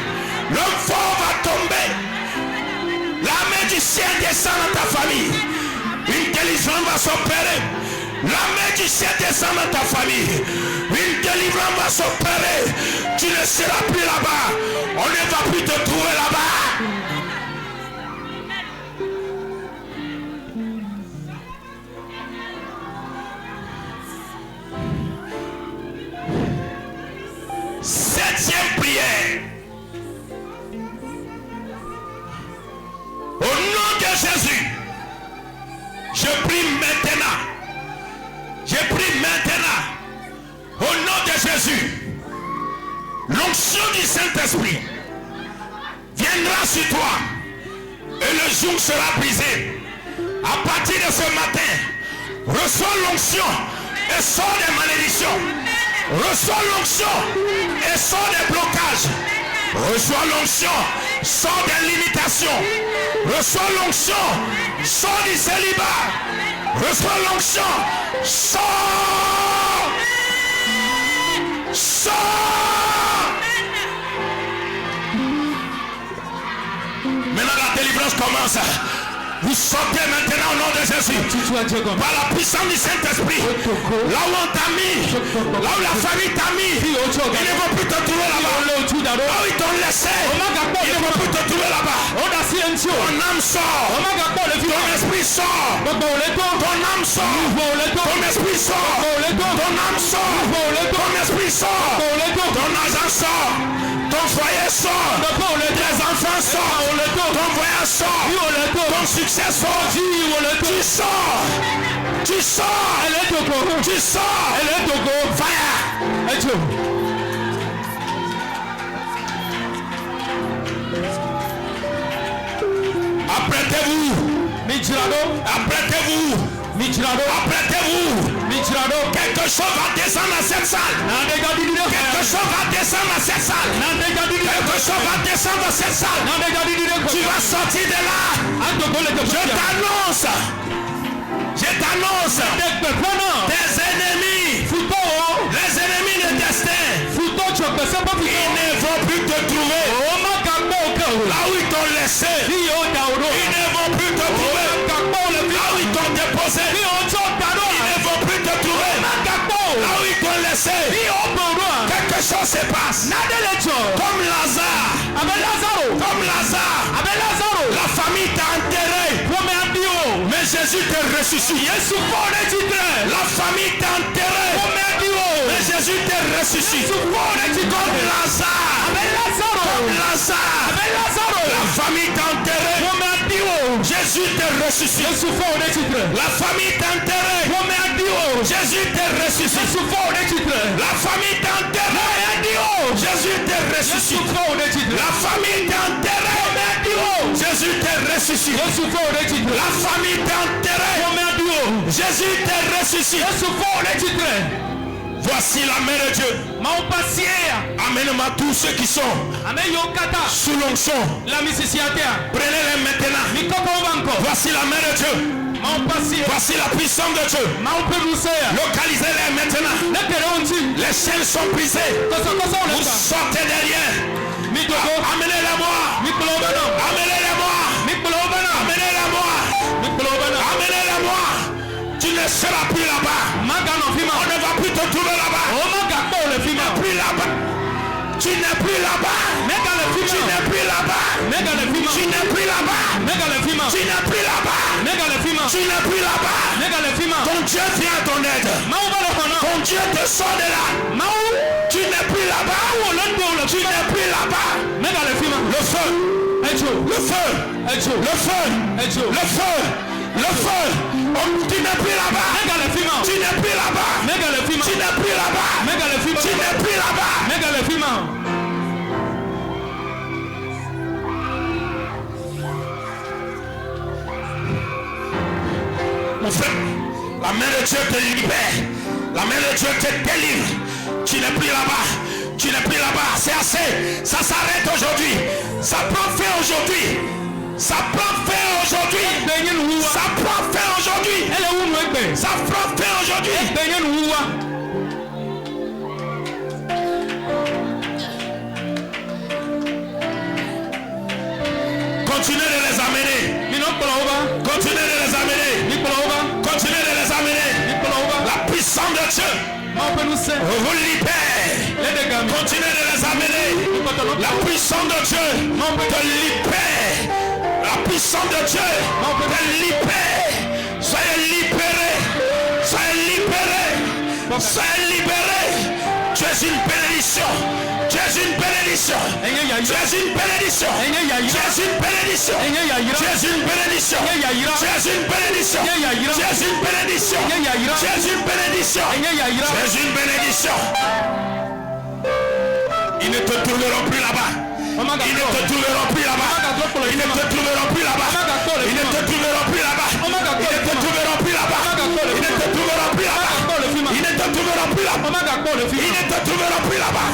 L'homme fort va tomber. La main du ciel descend à ta famille. Une délivrance va s'opérer. La main du ciel descend dans ta famille. Une délivrance va s'opérer. Tu ne seras plus là-bas. On ne va plus te trouver là-bas. Septième prière. Au nom de Jésus, je prie maintenant. Je prie maintenant, au nom de Jésus, l'onction du Saint-Esprit viendra sur toi et le joug sera brisé. À partir de ce matin, reçois l'onction et sors des malédictions. Reçois l'onction et sors des blocages. Reçois l'onction, sors des limitations. Reçois l'onction, sors du célibat. Reçois l'onction, sors. Sors. Maintenant la délivrance commence. Vous sortez maintenant au nom de Jésus. Par la puissance du Saint-Esprit. Là où on t'a mis. Là où la famille t'a mis. Ils ne vont plus te trouver là-bas. Là où ils t'ont laissé. Ils ne vont plus te trouver là-bas. Ton âme sort. Ton esprit sort. Ton âme sort. Ton esprit sort. Ton âme sort. Ton esprit sort. Ton argent sort. Ton foyer sort. Tes enfants sortent. Ton voyage sort. Ton succès sort. Tu sors. Tu sors. Tu sors. Fire. Apprêtez-vous. Apprêtez-vous. Apprêtez-vous. Quelque chose va descendre à cette salle. Quelque chose va descendre à cette salle. Quelque chose va descendre à cette salle. Tu vas sortir de là. Je t'annonce tes ennemis. Les ennemis de destin. Ils ne vont plus te trouver. Là où ils t'ont laissé. Ils ne vont plus te trouver. Là où ils t'ont déposé. Ils ne vont plus te trouver. Là où ils t'ont laissé. Quelque chose se passe. Comme Lazare. Comme Lazare. La famille t'a enterré. Mais Jésus te ressuscite. La famille t'a enterré. Mais Jésus te ressuscite. Comme Lazare. La famille t'a enterré. Jésus te ressuscite. La famille t'a enterré. Jésus te ressuscite. La famille t'a enterré. Jésus te ressuscite. La famille t'a enterré. Jésus te ressuscite. La famille t'a enterré. Jésus te ressuscite. Voici la main de Dieu. Amène-moi tous ceux qui sont sous l'onction. Prenez-les maintenant. Voici la main de Dieu. Voici la puissance de Dieu. Localisez-les maintenant. Les chaînes sont brisées. Vous sortez derrière. Amenez-les moi. Amenez-les moi. Amenez-les moi. Amenez-les moi. Tu ne seras plus là-bas. On ne va plus te trouver là-bas. Tu n'es plus là-bas. Tu n'es plus là-bas. Tu n'es plus là-bas. Tu n'es plus là-bas. Tu n'es plus là-bas. Tu n'es plus là-bas. Ton Dieu vient à ton aide. Ton Dieu te sort de là. Tu n'es plus là-bas. Tu n'es plus là-bas. Le feu. Le feu. Le feu. Le feu. Le feu. Tu n'es plus là-bas. Tu n'es plus là-bas. Tu n'es plus là-bas. Tu n'es plus là-bas. Mon frère, la main de Dieu te libère. La main de Dieu te délivre. Tu n'es plus là-bas. Tu n'es plus là-bas. C'est assez. Ça s'arrête aujourd'hui. Ça prend fin aujourd'hui. Ça prend fin aujourd'hui. Ça prend fin aujourd'hui. Ça prend fin aujourd'hui. Continuez de les amener. Continuez de les amener. Continuez de les amener. La puissance de Dieu vous libère. Continuez de les amener. La puissance de Dieu te libère. La puissance de Dieu te libère. Soyez libérés. Soyez libérés. Soyez libérés. Tu es une bénédiction. Tu es une bénédiction. Tu es une bénédiction. Tu es une bénédiction. Tu es une bénédiction. Tu es une bénédiction. Tu es une bénédiction. Tu es une bénédiction. Tu es une bénédiction. Ils ne te trouveront plus là-bas. Ils ne te trouveront plus là-bas. Ils ne te trouveront plus là-bas. Ils ne te trouveront plus là-bas. Ils ne te trouveront plus là-bas. Ils ne te trouveront plus là-bas. Ils ne te trouveront plus là-bas. Ils ne te trouveront plus là-bas.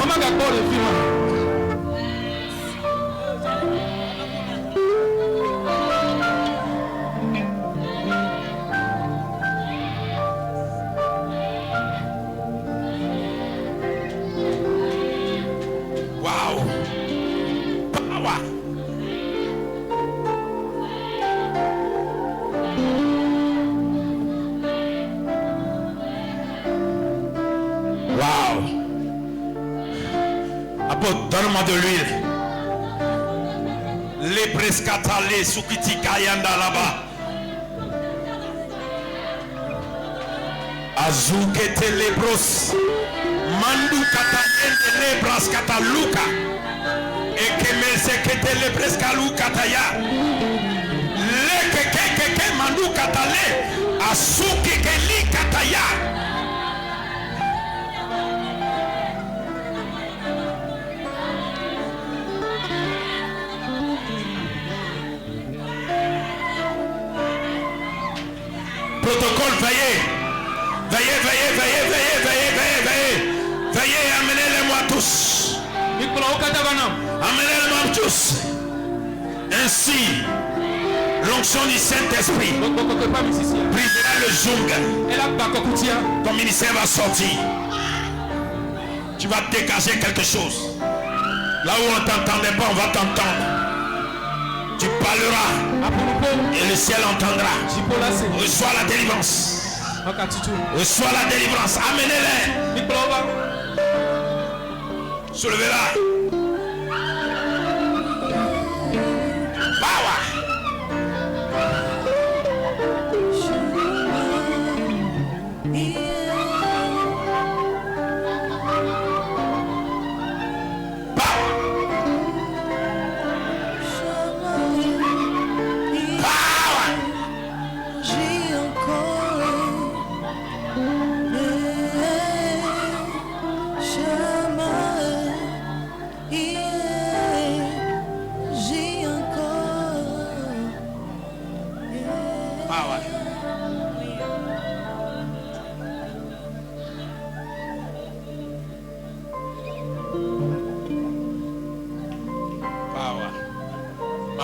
Donne-moi de l'huile. Les prescatales sukitika yanda là-bas. Azukete lebros. Mandu katayende lebras kataluka. Ekemese kete lebres kaluka taya. Lekeke mandu katale. Asuki keli kataya. Protocole, veillez, amenez-les-moi tous. Amenez-les-moi tous. Ainsi, l'onction du Saint-Esprit brisera le joug. Ton ministère va sortir. Tu vas dégager quelque chose. Là où on ne t'entendait pas, on va t'entendre. Tu parleras et le ciel entendra. Reçois la délivrance. Reçois la délivrance. Amenez-les. Soulevez-la. Power.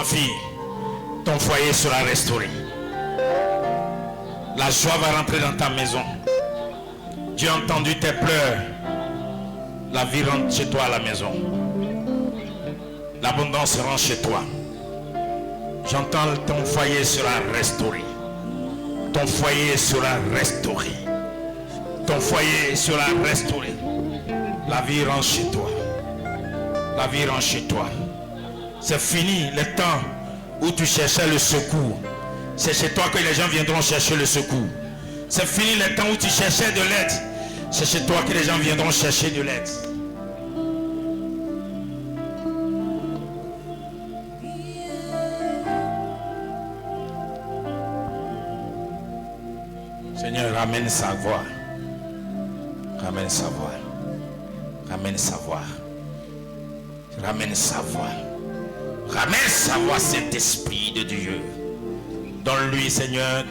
Fille, ton foyer sera restauré. La joie va rentrer dans ta maison. Dieu a entendu tes pleurs. La vie rentre chez toi à la maison. L'abondance rentre chez toi. J'entends ton foyer sera restauré. Ton foyer sera restauré. Ton foyer sera restauré. La vie rentre chez toi. La vie rentre chez toi. C'est fini le temps où tu cherchais le secours. C'est chez toi que les gens viendront chercher le secours. C'est fini le temps où tu cherchais de l'aide. C'est chez toi que les gens viendront chercher de l'aide. Seigneur, ramène sa voix. Ramène sa voix. Ramène sa voix. Ramène sa voix. Ramène sa voix, Saint-Esprit de Dieu. Donne-lui, Seigneur,